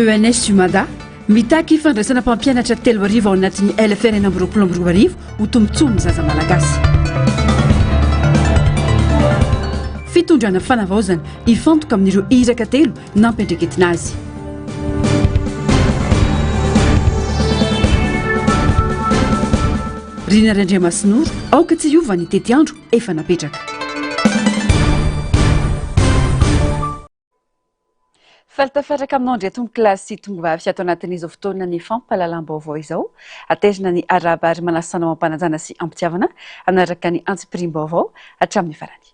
ENS Sumada mitaky fandraisana mpampianatra telo arivo ao anatin'ny LFR eny amin'ny roapolo amby roa arivo ho tombontsomby zaza malagasy. Fitondrana fanavaozana hifantoka amin'ireo iraka telo nampendreketina azy. Rina Randriamasinoro aoka tsy hiova ny tety andro efa napetraka. Faltafaraka aminao ndray tombo kilasy tongomvavy ato anatin'izao fotoana ny fampahalalam-baovao izao atezina ny arabary manasana mampanajana sy ampitiavana anaraka ny antsipirim-baovao hatramin'ny farany.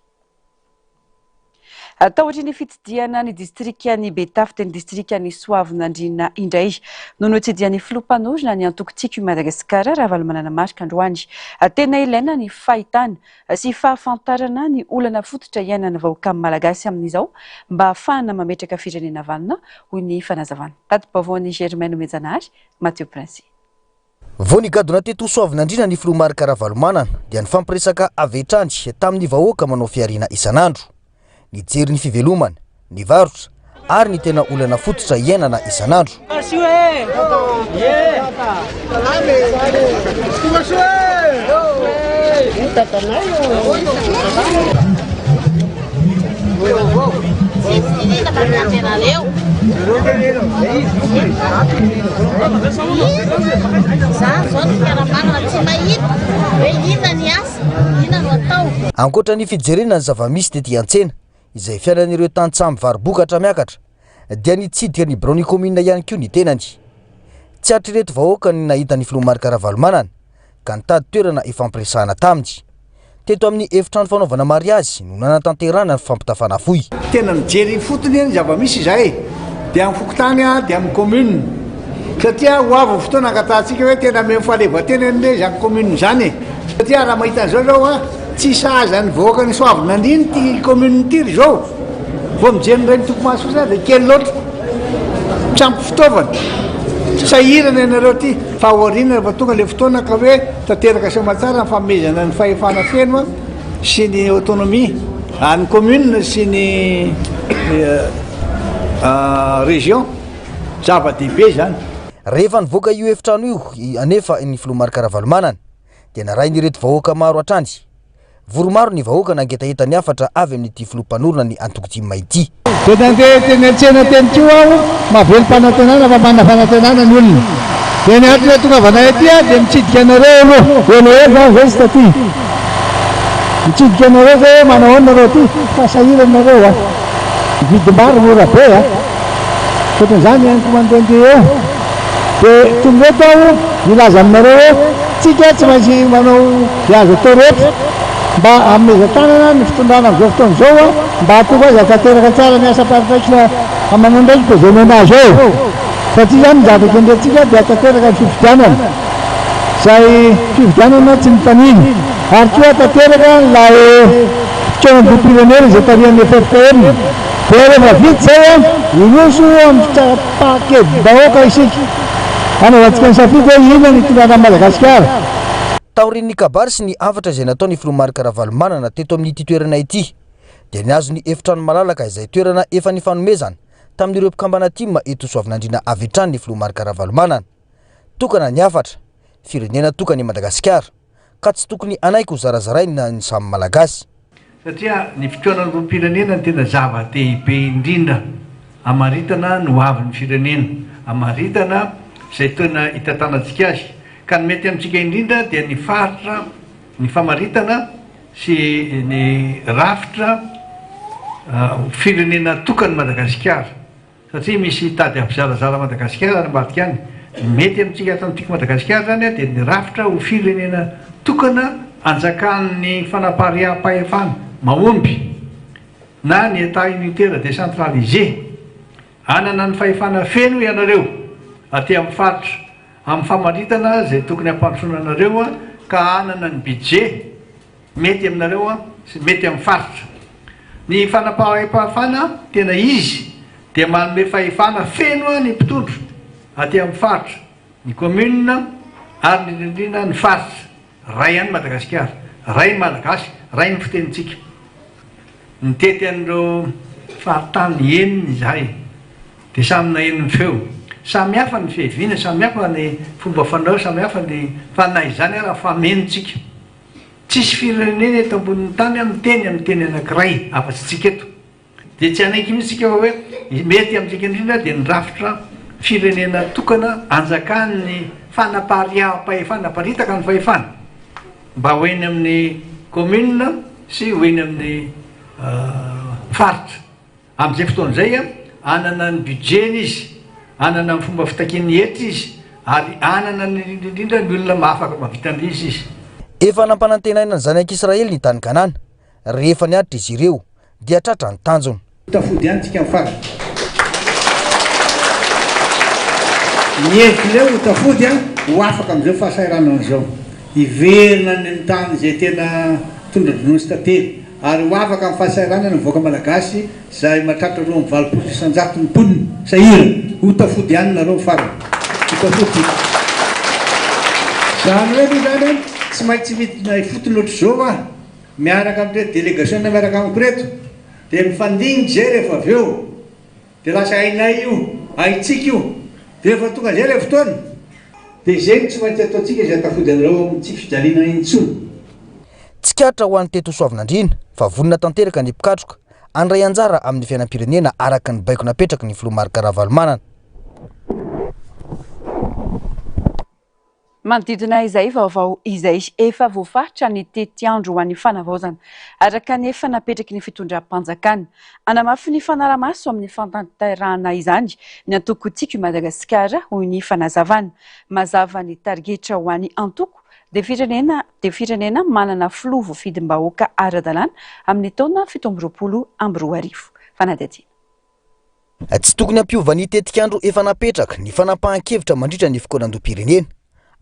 Tahotriny fitsidihana ny distrikan'ny Betafy teny distrikan'ny Soavinandriana indray noho ny tsidihan'ny filompanorona ny antokontsiky Madagasikara raha valomanana marika androany. Tena ilaina ny fahitana sy fahafantarana ny olana fototra iainana vahoaka malagasy amin'izao mba ahafahana mametraka firenena vanona hoy ny fanazavana. Tati-baovao Germaine Mejanary, Mathieu Prince. Vao nigadona teto Soavinandriana ny filomarika Ravalomanana dia ny fampiresaka avetrany tamin'ny vahoaka manao fiarina isanandro. Ny jery ny fivelomana, ny varotra ary ny tena olana fototra iainana isanandro. Ankoatra ny fijerena ny zava-misy tety an-tsena izay fiainan'ireo tantsamby varibokatra miakatra dia nitsidika ny birao ny komina ihany koa ny tenany. Tsy hatrereto vahoaka ny nahita ny filomarika Ravalomanana ka nitady toerana ifampiresahana taminy. Teto amin'ny efitrano fanaovana mariazy no nanatanterana ny fampitafana fohy. Tena mijery fotony ny zava-misy izahay dia amin'ny fokotany dia amin'ny commune satria ho avy fotoana angatantsika hoe tena mefalevatena an'ilay zany commune izany satria raha mahita an'izao zao tsy sahaza ny vahoaka ny Soavinandriana ty commune ty zao vao mijery ny tompomaso kosa dia kely loatra tsampy fitaovana sahirana ianareo ty fa aoriana rehefa tonga le fotoana ka hoe tanteraka somatsara ny fanomezana ny fahefana feno sy ny autonomie ny commune sy ny région zava-dehibe zany. Rehefa nivoaka io efitrano io anefa ny filomarika Ravalomanana dia narahin'ireto vahoaka maro hatrany. Voromaro ny vahoaka nangetaheta ny afatra avy amin'ity filompanorona ny Antokotimo ity. Teny an-tsena teny tio aho mavelo fanantenana fa mana fanantenana ny olona. Dia ny antony tonga vanay aty dia mitsidika anareo aloha efa vesta aty. Mitsidika anareo hoe manao nareo ty fa sahiranareo vidim-bary mora be ohatran'izany aniko mandehandeha eo. Dia tonga eto aho milaza aminareo hoe tsika tsy maintsy manao viazy atao rehetra mba amezan-tanana ny fitondrana amin'izao fotoana izao mba hatonga azy tanteraka tsara ny asa paritaikina amanao ndraiky presidena azy eo satria zany zavatra ndretsika dia tanteraka ny fifidianana izay fifidianana tsy mitaniny ary koa tanteraka ilay fitsoanam-pirenena izay tarihan'ny FFPM dia rehefa vita zay inoso amin'ny paquet-bahoaka isika anaovantsika ny safidy hoe ina ny itondrana Madagasikara. Taorian'ny kabary sy ny afatra izay nataon'ny filomarika Ravalomanana teto amin'ity toerana ity dia niazo ny efitrano malalaka izay toerana efa nifanomezana tamin'ireo mpikambana timma eto Soavinandriana avetrany ny filomarika Ravalomanana. Tokana ny afatra firenena tokany Madagasikara ka tsy tokony anaiko zarazaraina ny samy malagasy. Satria ny fitoanan'ny roam-pirenena tena zava-dehibe indrindra amaritana ny hoavin'ny firenena, amaritana izay tena hitantanantsika azy. Ka ny mety amintsika indrindra dia ny faritra, ny famaritana sy ny rafitra firenena tokany Madagasikara. Satria misy tady ampizarazara Madagasikara ary ambadika any. Mety amintsika ato amintsika Madagasikara zany dia ny rafitra ho firenena tokana anjakan'ny fanapaha-pahefana mahomby na ny état unitaire décentralisé. Anana ny fahefana feno ianareo aty amin'ny faritra. Amin'ny famaritana izay tokony hampandrosoana anareo ka anana ny budget mety aminareo sy mety amin'ny faritra. Ny fanapaha-pahefana tena izy dia manome fahefana feno ny mpitondro aty amin'ny faritra, ny commune ary ny indrindra ny faritra. Ray any Madagasikara, ray malagasy, ray ny fitenitsika. Nitety an'ireo fahatany eniny izahay dia samy naheniny feo. samihafa ny fiheviana, samihafa ny fomba fanao, samihafa ny fanahy izany raha famenontsika. Tsisy firenena eto ambonin'ny tany amin'ny teny anankiray afa-tsy tsika eto. Dia tsy anaiky mihitsy tsika hoe mety amintsika indrindra dia nirafitra firenena tokana anjakan'ny fanaparitaka ny fahefana mba hoeny amin'ny commune sy hoeny amin'ny faritra. Amin'izay fotoana izay anana ny budget izy, anana ny fomba fitakian'ny hetra izy, ary anana ny indrindra ny olona mahafaka mavita an'izy izy. Efa nampanantenaina ny zanak'Israely ny tany Kanana, rehefa niaditra izy ireo dia tratra ny tanjony. Tafody ihany tsika mifara. Mihevileo ho tafody ho afaka amin'izao fahasairana an'izao. Hiverina ny tany izay tena tondra drono sy tantely, ary ho afaka amin'ny fahasairana ny voaka malagasy izay mahatratra roa amin'ny valopolo isan-jato ny mponina sahira. Ho tafody ihany nareo mifara. Ho tafody. Izany hoe moa zany tsy maintsy midina fotony ohatr'izao miaraka amin'ireo délégation miaraka amiko reto. Dia mifandingitra zay rehefa avy eo, dia lasa hainay io, haitsika io, dia rehefa tonga zay ilay fotoana, dia zay tsy maintsy ataontsika izay tafody anareo amin'ny tsy fijaliana intsony. Tsikatra ho an'ny teto Soavinandriana fa vonona tanteraka ny mpikatroka andray anjara amin'ny fiainam-pirenena araka ny baiko napetraky ny filoha Marc Ravalomanana. Manodidina izay vaovao izay efa voafaritra ny tetiandro ho an'ny fanavaozana araka ny efa napetraky ny fitondram-panjakana. Anamafy ny fanaramaso amin'ny fantanterahana izany ny antoko tiky Madagasikara hoy ny fanazavana. Mazava ny targetra ho an'ny antoko dia firenena manana filoha voafidim-bahoaka ara-dalàna amin'ny taona 17 fanadihadiana. Tsy tokony hampiova ny tetikandro efa napetraka ny fanapahan-kevitra mandritra ny fikonan-doha-pirenena.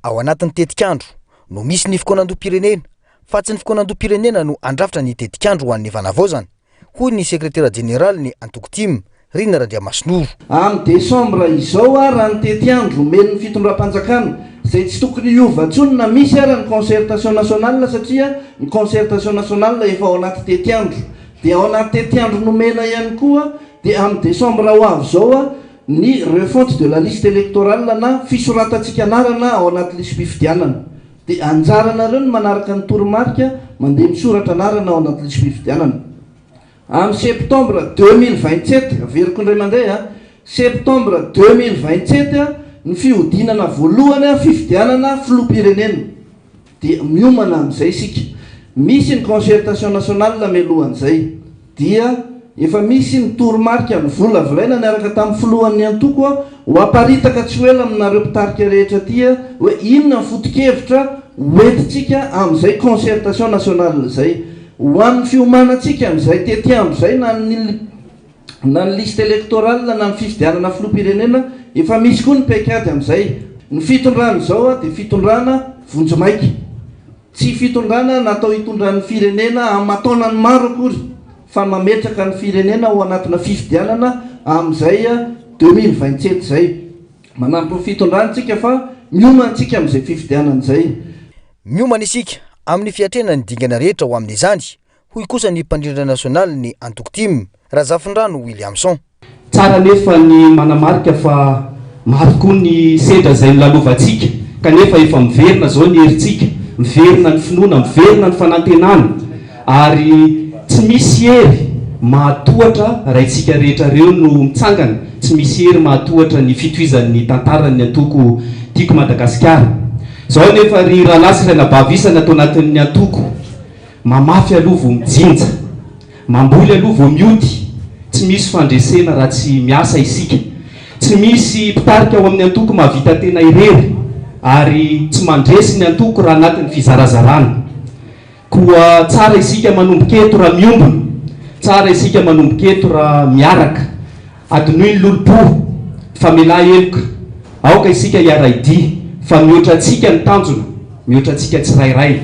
Ao anatin'ny tetikandro no misy ny fikonan-doha-pirenena, fa tsy ny fikonan-doha-pirenena no andrafitra ny tetikandro ho an'ny fanavaozana, hoy ny sekretera jeneraly ny antoko tim Rina Randriamasinoro. Amin'ny desambra izao raha ny tetiandro meno ny fitondram-panjakana izay tsy tokony hiova intsony na misy ara ny concertation nationale satria ny concertation nationale efa ao anaty tetiandro. Dia ao anaty tetiandro nomena ihany koa dia amin'ny desambra ho avy zao ny refonte de la liste électorale na fisoratantsika anarana ao anaty listy mpifidianana. Dia anjaranareo ny manaraka ny toromarika mandeha misoratra anarana ao anaty listy mpifidianana. Amin'ny septembre 2027, averiko indray mandeha, septembre 2027 ny fihodinana voalohany fifidianana filoham-pirenena. Dia miomana amin'izay isika. Misy ny concertation nationale mialohan'izay. Dia efa misy ny toromarika ny vola volaina niaraka tamin'ny filohan'ny antoko ho aparitaka tsy ho ela aminareo mpitarika rehetra tia hoe inona ny foto-kevitra hoentintsika amin'izay concertation nationale izay. Ho an'ny fiomanantsika amin'izay tetiandro izay na ny liste électorale na ny fifidianana filoham-pirenena efa misy koa ny paikady amin'izay. Ny fitondrana izao dia fitondrana vonjimaiky. Tsy fitondrana natao hitondran'ny firenena amin'ny mataonany maro akory, fa mametraka ny firenena ao anatina fifidianana amin'izay 2027 izay. Manampy fitondrantsika fa miomantsika amin'izay fifidianana izay. Miomana isika amin'ny fiatrena ny dingana rehetra ho amin'izany, hoy kosa ny mpandrindra nasionaly ny antoko tim Razafindrano Williamson. Tsara nefa ny manamarika fa maro koa ny sedra izay nilalovantsika kanefa efa miverina zao ny herintsika, miverina ny finoana, miverina ny fanantenana, ary tsy misy hery mahatohatra raintsika rehetra reo no mitsangana, tsy misy hery mahatohatra ny fitohizan'ny tantarany antoko tiako Madagasikara. Zao nefa ry rahalasy ray nabavisana atao anatin'ny antoko, mamafy aloha vao mijinja, mamboly aloha vao miody, tsy misy fandresena raha tsy miasa isika, tsy misy mpitarika ao amin'ny antoko mahavita tena irery, ary tsy mandresy ny antoko raha anatin'ny fizarazarana. Koa tsara isika manomboketo raha miombona, tsara isika manomboketo raha miaraka, adinoy ny lolopo, famela eloka, aoka isika iaraidy, fa mihoatra antsika ny tanjona, mihoatra antsika tsirairay.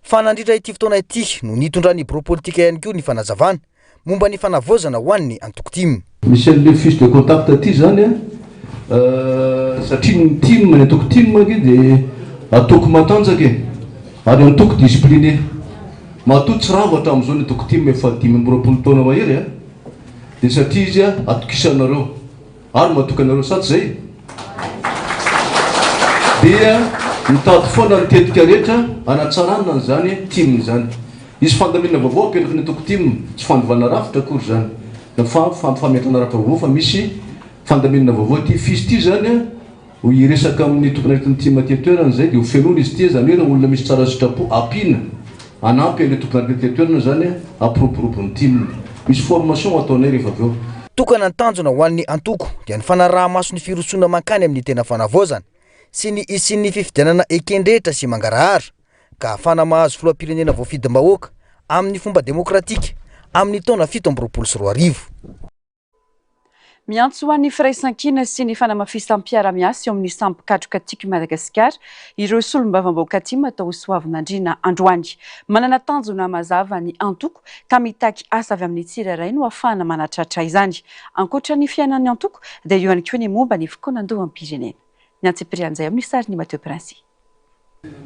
Fa nandritra ity fotoana ity no nitondrany biro-politika ihany koa ny fanazavana momba ny fanavaozana ho an'ny antoko tim. Misy an'le fiche de contact aty zany satria ny tim ny antoko tim dia atoko matanjaka ary antoko discipliné. Matoa tsy ravatra amin'izao ny antoko tim efa 5 taona mahery dia satria izy atokisanareo ary matoka anareo saty zay dia mitady foana nitetika rehetra anatsaranana zany tim zany izy fandaminana vaovao apetraka ny atoko tim tsy fandovana rafitra akory zany fametrana rafitra vaovao fa misy fandaminana vaovao ty fisy ty zany ho iresaka amin'ny tomponarety tim aty toerana zay dia ho fenona izy ty zany hoe raha olona misy tsara sitrapo apina anampy an'le tomponarety toerana zany apiroporopon'ny tim misy formation ataonay rehefa avy eo tokana ny tanjona ho an'ny antoko dia ny fanaraha-masony firotsona mankany amin'ny tena fanavaozana sy ny isin'ny fifidianana ekendrehetra sy mangarahara ka ahafana mahazo filoham-pirenena voafidim-bahoaka amin'ny fomba demokratika amin'ny taona 2024. Miantso ho an'ny firaisan-kina sy ny fanamafisam-piara-miasa eo amin'ny sampikatroka tiky Madagasikara ireo solombavam-bahoaka ty atao soavin'Andriana androany manana tanjona mazava ny antoko ka mitaky asa avy amin'ny tsirairay no ahafahana manatratra izany ankoatra ny fiainan'ny antoko dia eo ihany koa ny momba ny fokonan-doham-pirenena ny antsipirian'izay amin'ny sariny Mateo Prince.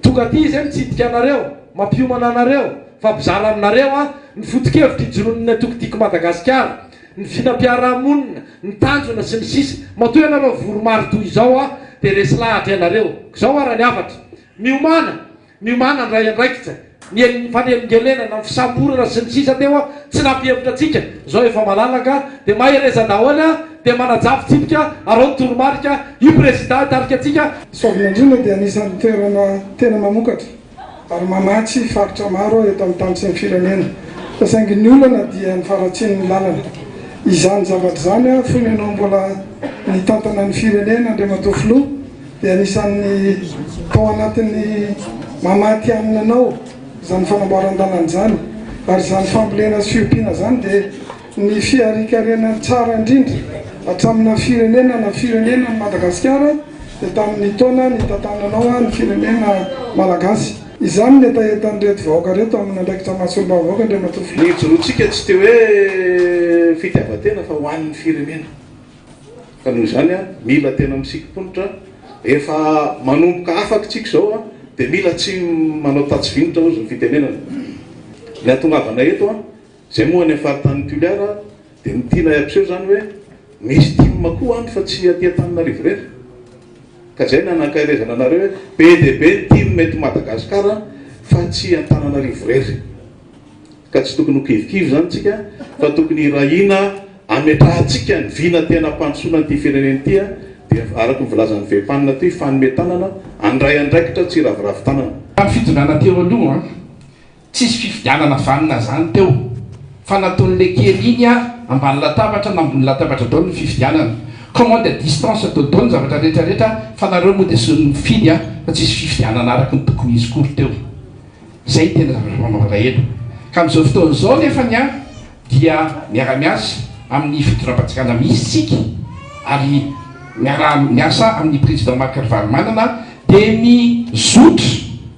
Tokaty zay mitsidika anareo mampiomana anareo fampizara aminareo ny foto-kevitra ijonon'ny atokitiky Madagasikara ny finampiarahamonina ny tanjona sy ny sisa matoy anareo voromaro toy izao dia resy lahatra ianareo zao raha ny afatra miomana ny ray andraikitra ny fanelingelenana ny fisamborana sy ny sisa teo tsy nampihevitra atsika zao efa malalaka dia maherezana ahoana dia manajavy tsipika arao ny toromarika io président tarika atsika Soavin'Andriana dia anisan'ny toerana tena mamokatra ary mamatsy faritra maro eto amin'ny tany sy ny firenena fa saingy ny olana dia ny faratsian'ny lalana izany zavatra zany fony ianao mbola ny tantana ny firenena Andriamatoa filoha dia anisan'ny tao anatin'ny mamaty amina anao zany fanamboaran-dalana zany ary zany fambolena sy fiompiana zany dia ny fiarikarenany tsara indrindra hatramina firenena na firenena ny Madagasikara dia tamin'ny taona ny tantananao ny firenena malagasy izany ny etaetan'reto vahoaka reto amin'ny andraikitra mahasolomba vahoaka Andriamatoa filoha ny jorotsika tsy te hoe fitiavatena fa ho an'ny firenena ka noho izany mila tena misikimponitra efa manomboka afaka tsika zao dia mila tsy manao tatsy vinitra ozy ny fitenenana ny atongavana eto zay moa ny afaritany tuliara dia mitiana iabiseho zany hoe misy timma koa any fa tsy aty Antananarivo rery ka zay nanankairezana anareo hoe be dia be ny tim mety Madagasikara fa tsy Antananarivo rery ka tsy tokony ho kivikivy zany tsika fa tokony rahina ametrahantsika ny vina tena mpandrosoana n'ity firenena ity dia araka nyvolazan'ny vempanina ty fanometanana andray andraikitra tsy ravoravo tanana amin'ny fidonana teo aloha tsisy fifidianana vanina zany teo fa nataon'le kely iny ambany latabatra na ambony latabatra dao ny fifidianana commande à distance atao dao ny zavatra rehetrarehetra fa nareo moa dia sy mifidy fa tsisy fifidianana araka ny tokony izy kory teo zay tena zavatra mamavalaelo ka amin'izao fotoana zao nefany dia miara-miasa amin'ny fitoram-patsikana misy tsika ary miara-miasa amin'ny président Marc Ravalomanana dia mizotra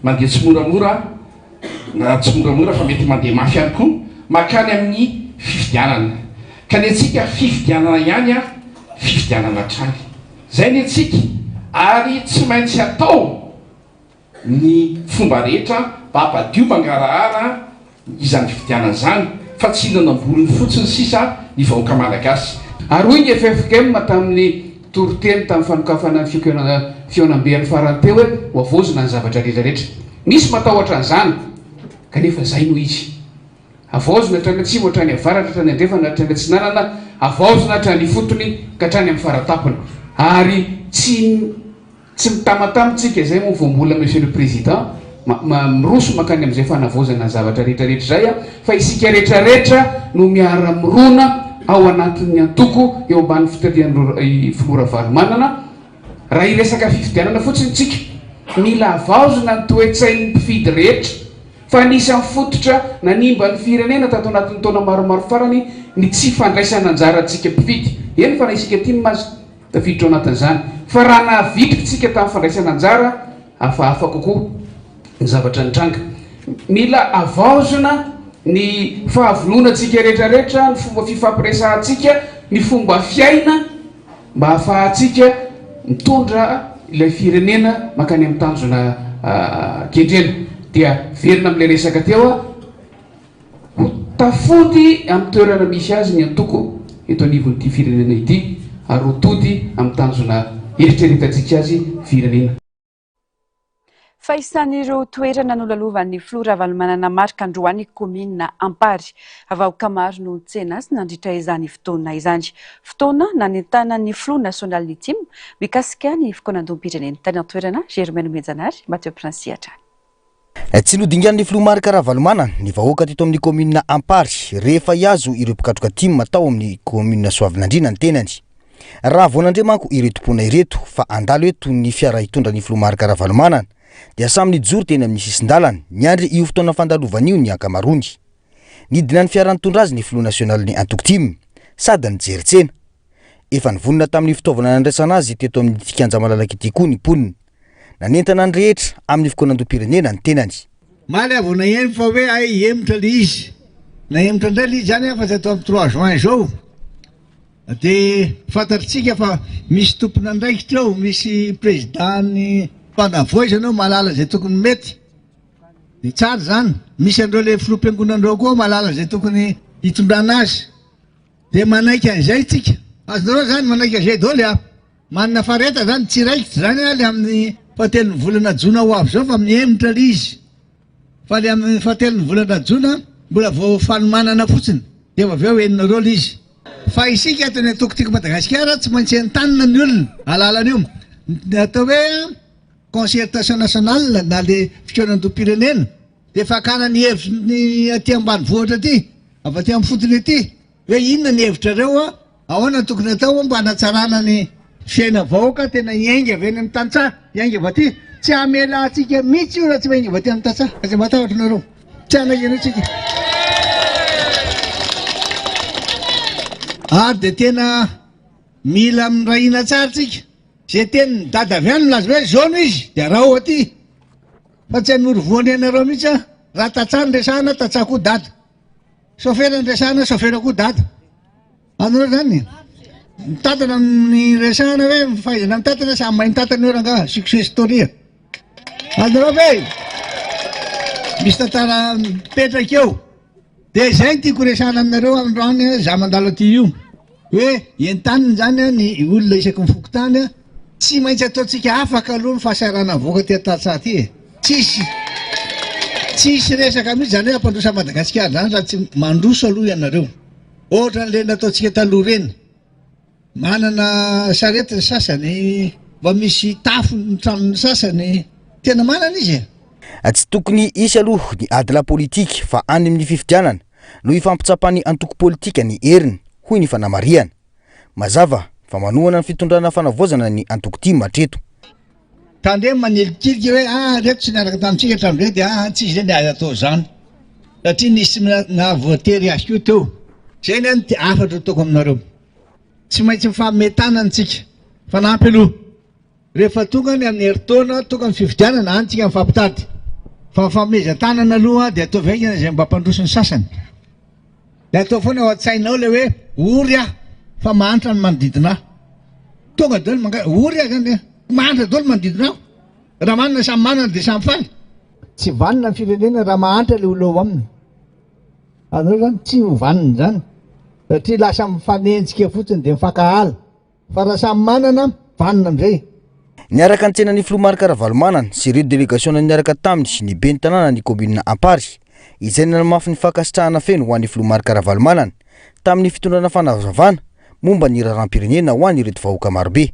mandeha tsy moramora na tsy moramora fa mety mandeha mafy ihany koa makany amin'ny fifidianana ka ny atsika fifidianana ihany fifidianana trany zay ny atsika ary tsy maintsy atao ny fomba rehetra mba hampadio mangarahara izany fifidianana zany fa tsy nanamborony fotsiny sisa ny vahoaka malagasy ary hoy ny FFKM tamin'ny toroteny tamin'ny fanokafana ny fionambean'ny farany teo hoe ho avozona ny zavatra rehetrarehetra misy matahotra an'izany kanefa zay no izy avozona hatrany atsimo hatrany avaratra hatrany andrefana hatrany atsinanana avozona hatrany fotony ka hatrany amin'ny faratapony ary tsy mitamatamatsika zay moa voambola monsieur le président miroso makany amin'izay fanavozana ny zavatra rehetrarehetra zay fa isika rehetrarehetra no miara mirona ao anatin'ny antoko eo ambany fitalian'ny filoha Ravalomanana raha iresaka fifidianana fotsiny tsika mila avaozona ny toe-tsain'ny mpifidy rehetra fa nisany fototra nanimba ny firenena tato anatin'ny taona maromaro farany ny tsy fandraisana anjara antsika mpifidy eny fa raha isika ty mazy tafiditra ao anatin'izany fa raha nahavitry tsika tamin'ny fandraisana anjara hafahafa kokoa ny zavatra nitranga mila avaozona ny fahavononantsika rehetrarehetra ny fomba fifampiresahantsika ny fomba fiaina mba hahafahantsika mitondra ilay firenena makany amin'ny tanjona kendrena dia verina amin'ilay resaka teo ho tafody amin'ny toerana misy azy ny antoko eto anivon'ity firenena ity ary ho tody amin'ny tanjona eritreretantsika azy firenena Faisan'ireo toerana nolalovan'ny Flora Valmanana marika androany komina Ampary avahoaka maro no tsena azy nandritra izany fotoana izany. Fotoana nanentana ny Flo nasionaly Tim mikasika ny fikonan-doam-pirenena tany an-toerana Germaine Menjanary Mathieu Prinsiatra. Tsy nodingan'ny Flo marika Ravalomana ny vahoaka teto amin'ny komina Ampary rehefa iazo ireo mpikatroka Tim tao amin'ny komina Soavinandriana ny tenany. Raha vonandre manko ireto mpona ireto fa andalo eto ny fiara hitondra ny Flo marika Ravalomana dia samy nijoro teny amin'ny sisin-dalana niandry io fotoana fandalovan'io ny ankamarony. Nidina ny fiara nitondra azy ny Flo nasionaly ny Antoko Tim sady nijery tsena. Efa nivonina tamin'ny fitaovana nandraisana azy teto amin'ny tikanja malalaka ity koa ny mponina. Nanentana ny rehetra amin'ny fikonan-doam-pirenena ny tenany. Maly avona eny fa hoe ay emitra le izy. Na emitra indray le izy zany fa atao amin'ny 3 juin zao. De fantatritsika fa misy tompona andraikitra ao, misy présidentny mpanavoizana malala zay tokony mety. De tsara zany, misy andreo le filoam-piangonandreo koa malala zay tokony hitondrana azy. De manaiky an'izay tsika. Azonareo zany manaiky an'izay daholo manana fareta zany tsy raikitra zany le amin'ny fahatelon'ny volana Jona ho avy zao fa amin'ny emitra le izy. Fa le amin'ny fahatelon'ny volana Jona mbola vao fanomanana fotsiny. De avy eo eninareo le izy. Fa isika ato ny Antoko Madagasikara tsy maintsy entanina ny olona alalan'io. Atao hoe concertation nationale na le fikonan-doam-pirenena de fakana ny hevitry ny aty ambanivohitra aty, avy aty amin'ny fotony aty. Hoe inona ny hevitrareo ahoana tokony atao mba hanatsarana ny fiaina vahoaka tena ienga avy eny amin'ny tantsaha, ienga avy aty. Tsy hamela atsika mihitsy io raha tsy mienga avy aty amin'ny tantsaha. Azay matahotra nareo. Tsy hanahino atsika. Ary de tena mila mirahina tsara tsika. Zay teny dada avy any milaza hoe zao no izy de raha aty. Fa tsy hanoro voany ianareo mihitsy raha tatsaha ny resahana tatsaha koa dada. Sofera ny resahana sofera koa dada. Anareo zany mitatana amin'ny resahana hoe mifahaizana mitatana samy mahay mitatana eo ranga success story. Anareo ve misy tantara mipetraka eo. De zay tiako resahana aminareo androany za mandalo aty io. Hoe entaniny zany ny olona isaky mifoky tany tsy maintsy ataotsika afaka aloha ny fahasarana voaka ty an-tantsaha ty. Tsisy resaka mihitsy zany hoe ampandrosa Madagasikara zany raha tsy mandroso aloha ianareo. Ohatra le nataotsika taloha reny. Manana sarety ny sasany, mba misy tafo ny tranony sasany, tena manana izy. Tsy tokony isy aloha ny adila politika fa any amin'ny fifidianana no ifampitsapany antoko politika ny heriny hoy ny fanamariana. Mazava fa manohana ny fitondrana fanavozana ny Antoko Tim hatreto. Tandre manelikiliky hoe reto tsy niaraka tamintsika hatramin'izay dia tsy izy ny azo atao zany. Satria nisy nahavoatery azy koa teo. Zay ny any afatra ataoko aminareo. Tsy maintsy mifametana antsika. Fanampy aloha. Rehefa tonga ny amin'ny heritaona, tonga ny fifidianana antsika mifampitady. Fa famezan-tanana aloha dia atao vaingana izay mba hampandroso ny sasany. De atao foana ao an-tsainao le hoe ory fa manitra ny manodidina. Tonga daholo ory zany manitra daholo manodidina aho. Raha manana samy manana dia samy faly. Tsy vanina ny firenena raha mahantra le olo ao aminy. Anareo zany tsy ho vanina zany. Satria lasa mifanenjika fotsiny dia mifankahala. Fa raha samy manana, vanina amin'izay. Niaraka ny tsenan'ny Flo marika Ravalomana sy ireo délégation niaraka taminy sy ny ben'ny tanàna ny komina Ampary. Izay nanamafy ny fankasitrahana feno ho an'ny Flo marika Ravalomana tamin'ny fitondrana fanazavana momba ny raharam-pirenena ho an'ny ireto vahoaka marobe.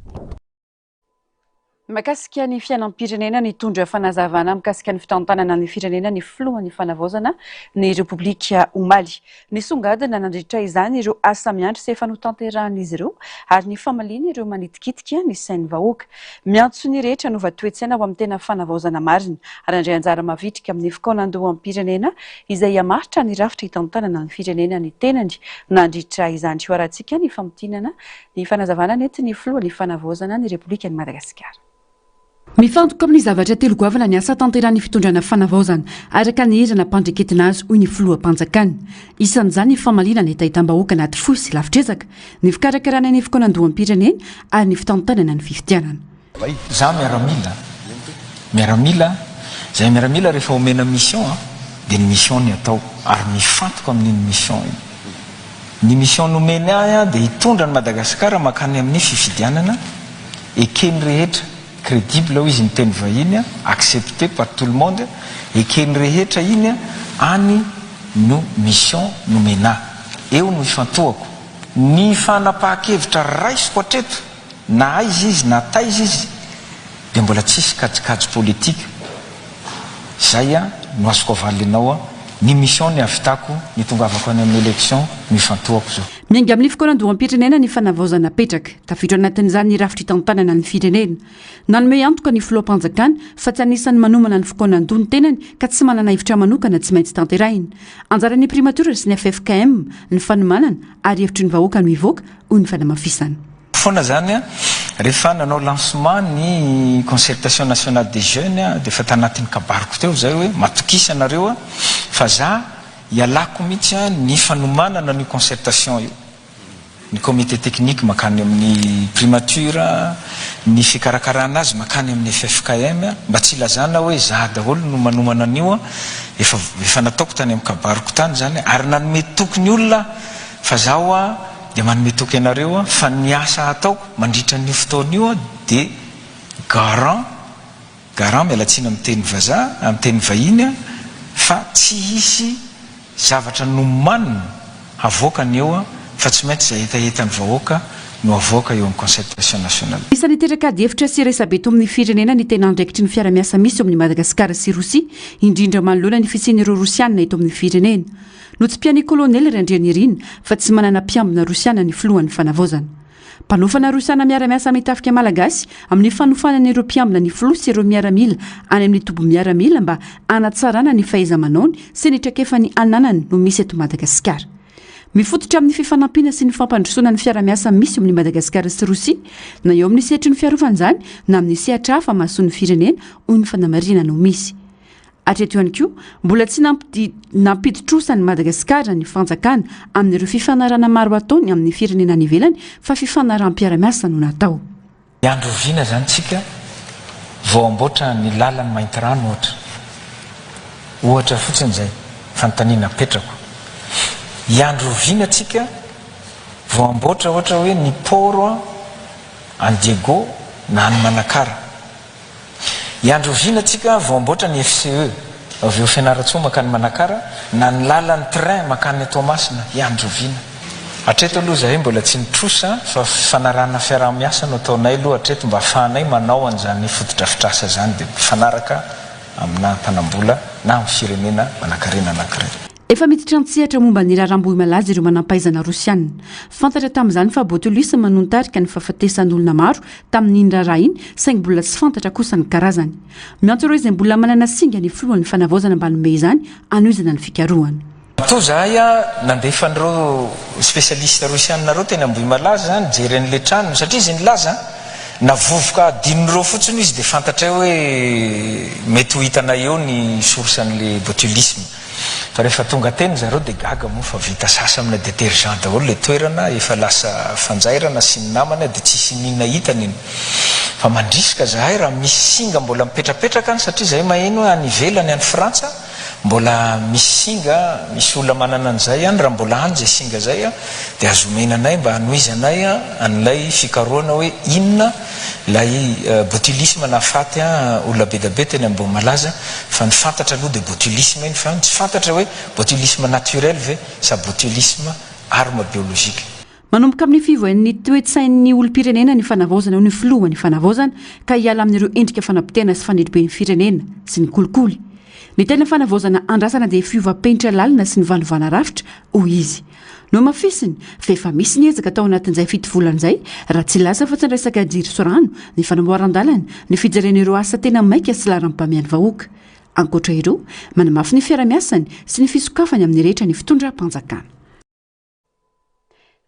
Makasika ny fiainam-pirenena nitondra fanazavana mikasika ny fitantanana ny firenena ny filohan'ny fanavozana ny Repoblika Omaly. Nisongadina nandritra izany ireo asa miandry sy efa notanterahan'izy ireo ary ny famaliana ireo manitikitika ny sain'ny vahoaka. Miantso ny rehetra nova toetsena ho amin'ny tena fanavozana marina ary andray anjara mavitrika amin'ny fikonan-doam-pirenena izay hamaritra ny rafitra hitantanana ny firenena ny tenany nandritra izany. Hoarantsika ny famotinana ny fanazavana nentin'ny filohan'ny fanavozana ny Repoblikan'i Madagasikara. Mifantoka amin'ny zavatra telo goavana ny asa tanteran'ny fitondrana fanavaozana araka ny herana mpandreketina azy hoy ny filohampanjakana. Isan'izany ny famaliana ny tahita-bahoaka anaty fohy sy lavitrezaka, ny fikarakarana ny fikonan-doam-pirenena ary ny fitantanana ny fifidianana. Za miaramila rehefa omena mission dia ny mission ny atao ary mifantoka amin'iny mission iny. Ny mission nomena ahy dia hitondra ny Madagasikara makany amin'ny fifidianana ekeny rehetra crédible izy ny teny vahiny accepté par tout le monde ekeny rehetra iny any no mission nomena eo no ifantohako ny fanapahan-kevitra raisiko hatreto na aizy izy na taizy izy dia mbola tsisy kajikajy politika zay no azoko avalinao ny mission ny avitako ny tongavako any amin'ny élection no ifantohako zao miainga amin'ny fikonan-doham-pirenena ny fanavaozana petraka tafidro anatin'izany ny rafitra hitantanana ny firenena nanome antoka ny filoam-panjakana fa tsy anisany manomana ny fikonan-dony tenany ka tsy manana hevitra manokana tsy maintsy tanterahina anjaran'ny primature sy ny FFKM ny fanomanana ary hevitry ny vahoaka no ivoaka hoy ny fanamafisana foana zany rehefa nanao lancement ny concertation nationale des jeunes dia fa tanatin'ny kabariko teo zay hoe matokisa nareo fa za ialako mihitsy ny fanomanana ny concertation io ny comité technique makany amin'ny primature ny fikarakarana azy makany amin'ny FFKM mba tsy ilazana hoe za daholo no manomana an'io efa nataoko tany amin'ny kabariko tany zany ary nanome tokony olona fa zaho dia manome toky ianareo fa ny asa ataoko mandritra ny fotoana io dia garant mialatsina amin'ny teny vazaha amin'ny teny vahiny fa tsy hisy zavatra nomanina avoaka ny eo fa tsy maintsy zay hetaheta ny vahoaka no avoaka eo amin'ny concertation nationale isan'ny teraka-ady hevitra sy resabeto amin'ny firenena ny tena andraikitry ny fiara-miasa misy eo amin'ny Madagasikara sy Rosia indrindra manoloana ny fisian'ireo Rosiana eto amin'ny firenena no tsy piany kolonely Randrianirina fa tsy manana mpiambina Rosiana ny filohan'ny fanavaozana mpanofana Rosiana miara-miasa mitafika malagasy amin'ny fanofanan'ireo mpiambina ny filoha sy ireo miaramila any amin'ny tobo miaramila mba anatsarana ny fahaiza-manaony sy ny trakefany ananany no misy eto Madagasikara mifototra amin'ny fifanampiana sy ny fampandrosoana ny fiara-miasa misy eo amin'ny Madagasikara sy Rosia na eo amin'ny sehatry ny fiarovana na amin'ny sehatra hafa mahasoan'ny firenena hoy ny fanamarina no misy atreto ihany koa mbola tsy nampiditrosa ny Madagasikara ny fanjakana amin'ireo fifanarana maro ataony amin'ny firenena any ivelany fa fifanarahan'ny-piara-miasa no natao andro viana zany tsika vao amboatra ny lalany mainty rano ohatra fotsiny zay fanontaniana petrako iandro viana tsika vao amboatra ohatra hoe ny poro any Diego na any Manakara iandro viana tsika vao amboatra ny FCE avy eo Fianaratsoa makany Manakara na ny lalan'ny train makany Toamasina iandro viana hatreto aloha zahay mbola tsy nitrosa fa fanarana fiaraha-miasa no ataonay aloha hatreto mba afahanay manao an'izany fototra fitrasa zany dia mifanaraka amina tanambola na amin'ny firenena manakarena anankiray efa miditra antsihatra momba ny raharambohy malaza ireo manampaizana Rosiana fantatra tamin'izany fa Botolisy manontarika ny fahafatesan'olona maro tamin'ny raharaha iny saingy mbola tsy fantatra kosa ny karazany miantso ireo izay mbola manana singa ny filohan'ny fanavaozana mba nome izany anoizana ny fikarohany to zahay nandefa an'ireo spécialiste Rosianareo teny ambohy malaza nijery an'le trano satria izy nilaza navovoka dinon'ireo fotsiny izy dia fantatra hoe mety ho hitana eo ny source an'le botulisme fa rehefa tonga teny zareo dia gaga moa fa vita sasa amina détergent daholo le toerana efa lasa fanjairana sy ny namana dia tsisy nina hitany iny fa mandrisika zahay raha misy singa mbola mipetrapetraka any satria zahay maheno hoe any ivelany any Frantsa mbola misy singa misy olona manana an'izay any raha mbola any zay singa zay dia azomenanay mba hanoizanay an'ilay fikarohana hoe inona lay botulisme nafaty olona bedabe teny ambony malaza fa ny fantatra aloha dia botulisme iny fa tsy fantatra hoe botulisme naturel ve sa botulisme arme biologique manomboka amin'ny fivohan'ny toe-tsain'ny olom-pirenena ny fanavaozana eo ny filohan'ny fanavaozana ka hiala amin'ireo endrika fanampitena sy fanedriben'ny firenena sy ny kolikoly ny tena fanavaozana andrasana dia fiovam-penitra lalina sy ny vanovana rafitra hoy izy no mafisiny fa efa misy ny ezaka tao anatin'izay fito volan'izay raha tsy lasa fa tsy nresaka jiro sy rano ny fanamboaran-dalana ny fijeren'ireo asa tena maika sy laram-pamiany vahoaka ankoatra ireo manamafy ny fiara-miasany sy ny fisokafany amin'ny rehetra ny fitondram-panjakana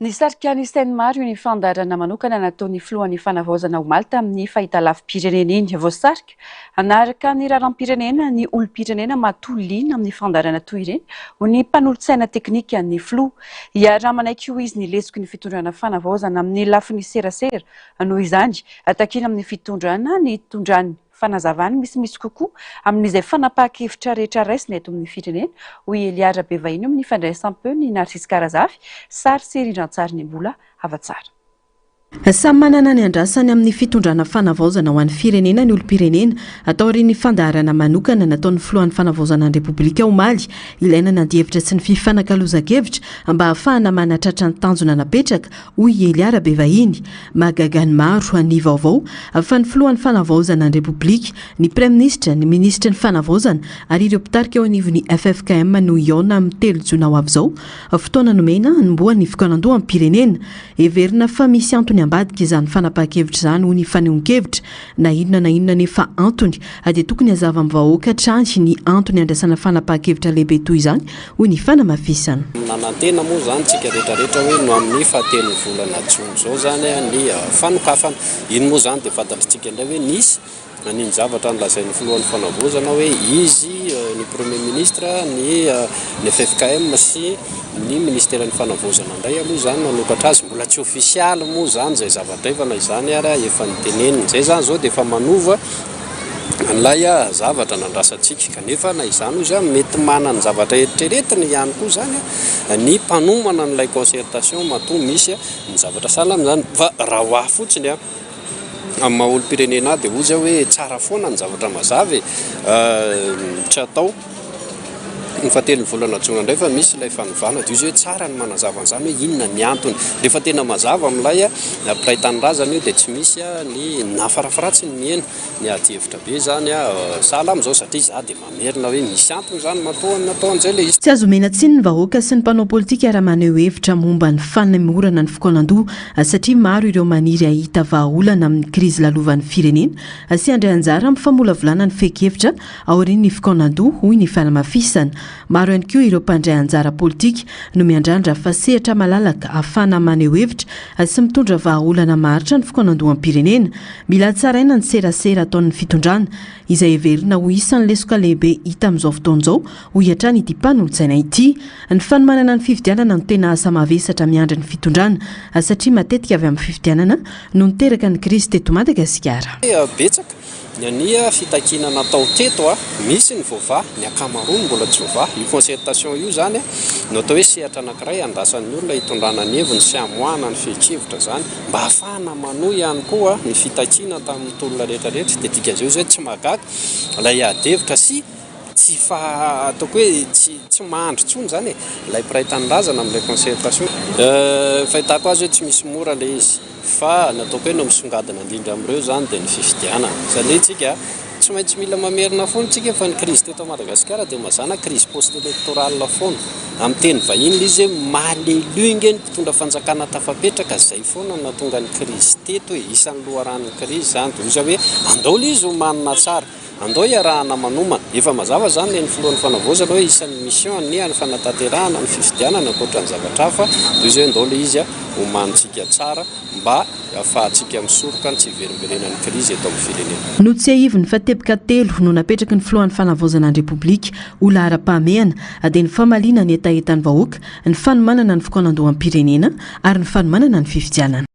ny sarika ny Sainte-Marie ny fandarana manokana nataon'ny filohan'ny fanavaozana ho Malta amin'ny fahitalavim-pirenena iny voasarika anaraka ny raharam-pirenena ny olom-pirenena matolina amin'ny fandarana toy ireny ho ny mpanolotsaina teknika ny filoha iaramanaiky io izy ny lesoko ny fitondrana fanavaozana amin'ny lafiny serasera noho izany atakina amin'ny fitondrana ny tondrany fanazavany misy kokoa amin'izay fanapahan-kevitra rehetra raisina eto amin'ny firenena hoy Eliara Bevahiny amin'ny fandraisam-peo ny Narcisse Karazafy sary sy rindran-tsary ny mbola havatsara Samy manana ny andrasany amin'ny fitondrana fanavaozana ho an'ny firenena ny olom-pirenena atao ry ny fandaharana manokana nataon'ny filohan'ny fanavaozana ny Repoblika Omaly ilaina ny andihevitra sy ny fifanankalozan-kevitra mba ahafahana manatratra ny tanjona napetraka hoy Eliara Bevahiny mahagaga ny maro ny vaovao fa ny filohan'ny fanavaozana ny Repoblika ny Praiministra ny Ministra ny fanavaozana ary ireo mpitarika eo anivon'ny FFKM no iona amin'ny 3 Jona ho avy izao fotoana nomena nomboan'ny fikanan-doha amin'ny pirenena everina fa misy antony ambadika izany fanapahan-kevitra izany ho ny fanehoan-kevitra na inona nefa antony dia tokony hazava amin'ny vahoaka hatrany ny antony andraisana fanapahan-kevitra lehibe toy izany ho ny fanamafisana. Nanantena moa zany tsika rehetrarehetra hoe no amin'ny fahatelo volana Jona zao zany ny fanokafana iny moa zany dia fantatritsika indray hoe nisy ny zavatra nolazain'ny filohan'ny fanavaozana hoe izy ny Premier Ministre ny FFKM sy ny Ministera ny fanavaozana indray aloha zany nanokatra azy mbola tsy ofisialy moa zany zay zavatra efana izany ary efa nitenenina zay zany zao dia efa manova an'ilay zavatra nandrasantsika kanefa na izany izy mety manana zavatra eritreretina ihany koa zany ny mpanomana n'ilay concertation matoa misy ny zavatra sahala amin'izany fa raha ho ahy fotsiny amin'ny maha-olom-pirenena dia ozy hoe tsara foana ny zavatra mazava tsy atao ny fahatelo volana Jona indray fa misy ilay fanovana dia izy hoe tsara ny manazava an'izany hoe inona ny antony rehefa tena mazava amin'ilay mpiray tanorazana io dia tsy misy ny nafarafaratsy ny miena ny ady-hevitra be zany sahala amin'izao satria za dia mamerina hoe misy antony zany natao an'izay le izy. Tsy azo omena tsiny ny vahoaka sy ny mpanao politika ary maneho hevitra momba ny fanemorana ny fikanan-doha satria maro ireo maniry ahita vahaolana amin'ny krizy lalovan'ny firenena sy andray anjara amin'ny famolavolana ny feki-hevitra aorian'ny fikanan-doha hoy ny fanamafisana. Maro ihany koa ireo mpandray anjara politika no miandrandra fa sehatra malalaka ahafahana maneho hevitra sy mitondra vahaolana maharitra ny fikanan-doha amin'ny pirenena. Mila tsaraina ny serasera ataon'ny fitondrana izay heverina ho isan'ny lesoka lehibe hita amin'izao fotoan'izao ho hiatrany ity mpanolotsaina ity. Ny fanomanana ny fifidianana no tena asa mavesatra miandry ny fitondrana satria matetika avy amin'ny fifidianana no niteraka ny krizy teto Madagasikara. Betsaka ny fitakina natao teto misy ny voava ny akamaroany mbola tsy voava io concertation io zany no atao hoe sehatra anankiray andrasan'ny olona hitondrana ny heviny sy hamoahana ny fehikevitra zany mba ahafahana manohy ihany koa ny fitakina tamin'ny tolona rehetrarehetra dia dikazao zay tsy magaga ilay ady-hevitra sy tsy ataoko hoe tsy mahandro tsony zany ilay mpiray tanorazana amin'ilay concertation fahitako azy hoe tsy misy mora le izy fa nataoko hoe no misongadina indrindra amin'ireo zany dia ny fifidianana satria tsika tsy maintsy mila mamerina foana tsika fa ny krizy teto Madagasikara dia mazana krizy post-électorale foana amin'ny teny vahiny izy hoe maleloinge ny mpitondra fanjakana tafapetraka zay foana natonga ny krizy teto hoe isan'ny loharan'ny krizy zany dia ozy hoe andaola izy ho manina tsara andao iarahana manomana efa mazava zany ny filohan'ny fanavaozana hoe isan'ny mission ny any fanatanterahana ny fifidianana ankoatra ny zavatra hafa dia izy hoe andaola izy ho manitsika tsara mba ahafahantsika misoroka tsy hiverimberenan'ny krizy eto amin'ny firenena. No tsy ahivony fa tepika telo no napetraky ny filohan'ny fanavaozana ny Repoblika ola ara-pahamehana dia ny famaliana ny etaetan'ny vahoaka ny fanomanana ny fikanan-doha amin'ny pirenena ary ny fanomanana ny fifidianana.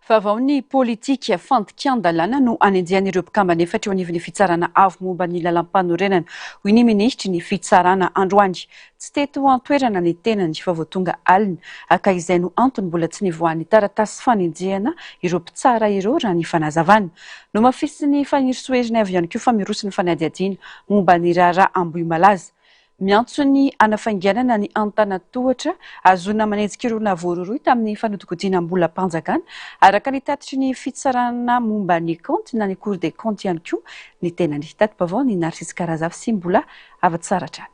Vaovao ny politika fandikan-dalàna no anenjian'ireo mpikambana efatra eo anivon'ny fitsarana avo momba ny lalam-panorenana hoy ny ministry ny fitsarana androany tsy teto antoerana ny tenany fa voatonga alina aka izay no antony mbola tsy nivoahan'ny taratasy fanenjehana ireo mpitsara ireo raha ny fanazavana no mafisy ny fanirisoeriny avy ihany koa fa miroso ny fanadiadiana momba ny raharaha Ambohimalaza. Miantso ny anafainganana ny antanatohatra azona manenjika ireo navororoy tamin'ny fanodikodiana mbola mpanjakana araka ny tatitry ny fitsarana momba ny compte na ny Cour des comptes ihany koa ny tenany tatim-baovao ny Narcisse Karazafy sy mbola afa-tsaratra.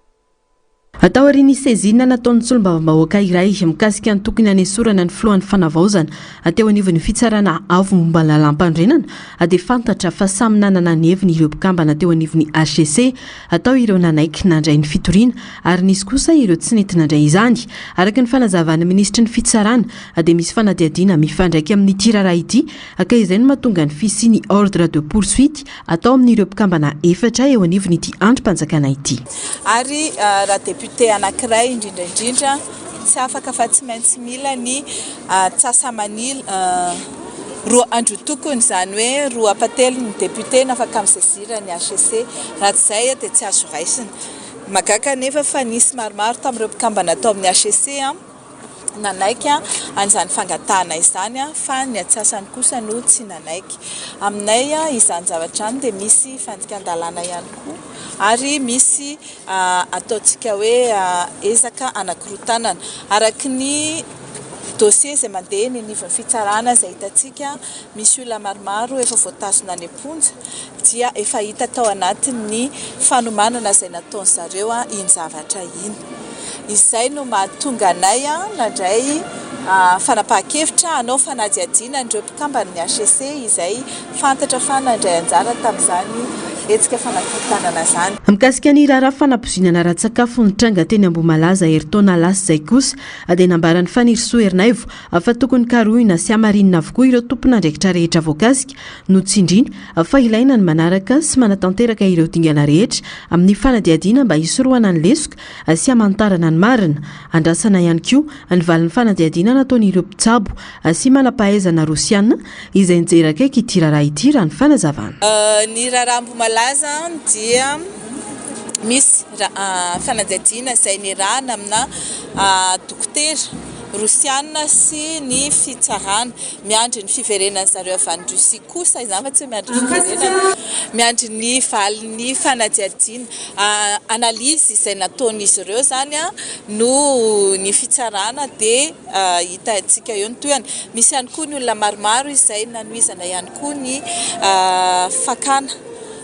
Atao aorian'ny sezina nataon'ny solombavambahoaka iray mikasika ny tokony hanesorana ny filohan'ny fanavaozana ateo anivon'ny fitsarana avo momba lalam-pandrenana dia fantatra fa samy nanana ny heviny ireo mpikambana teo anivon'ny HCC atao ireo nanaiky nandray ny fitoriana ary nisy kosa ireo tsy nety nandray izany araka ny fanazavana ministry ny fitsarana dia misy fanadiadiana mifandraiky amin'ny tirara ity aka izay no mahatonga ny fisiany ordre de poursuite atao amin'ireo mpikambana efatra eo anivon'ny ity androm-panjakana ity. Ary député anankiray indrindra tsy afaka fa tsy maintsy mila ny tsasamanila roa andro tokony zany hoe roa apatelo ny député nafaka misesira ny HCC raha tsy zay dia tsy azo raisina magaka nefa fa nisy maromaro tamin'ireo mpikambana atao amin'ny HCC nanaiky an'izany fangatana izany fa ny atsasany kosa no tsy nanaiky. Aminay izany zavatra any dia misy fandikan-dalàna ihany koa ary misy ataontsika hoe ezaka anakorotanana araky ny dossier izay mandeha ny nivon'ny fitsarana izay hitantsika misy olona maromaro efa voatazona any am-ponja dia efa hita tao anatin'ny fanomanana izay nataony zareo iny zavatra iny. Izay no mahatonga anay nandray fanapahan-kevitra anao fanadihadiana ireo mpikambana ny HCC izay fantatra fa nandray anjara tamin'izany etsika fanakorotanana zany. Mikasika ny raharaha fanapozinana ratsakafo ny tranga teny Ambohimalaza heritaona lasy zay kosa dia nambaran'ny fanirisoa Herinaivo fa tokony karohina sy hamarinina avokoa ireo tompon'andraikitra rehetra voakasika no tsindriana fa ilaina ny manaraka sy manatanteraka ireo dingana rehetra amin'ny fanadihadiana mba hisorohana ny lesoka sy hamantarana ny marina. Andrasana ihany koa ny valin'ny fanadihadiana nataon'ireo mpitsabo sy manampahaizana Rosiana izay nijery akaiky ity raharaha ity raha ny fanazavana. Ny raharaha Ambohimalaza dia misy fanadihadiana izay nirahana amina dokotera Rosiana sy ny fitsarana miandry ny fiverenana zareo avy any Rusia kosa izany fa tsy miandry ny fiverenana miandry ny valin'ny fanadihadiana. Analizy izay nataon'izy ireo zany no ny fitsarana dia hitantsika eo ny toerana. Misy ihany koa ny olona maromaro izay nanohizana ihany koa ny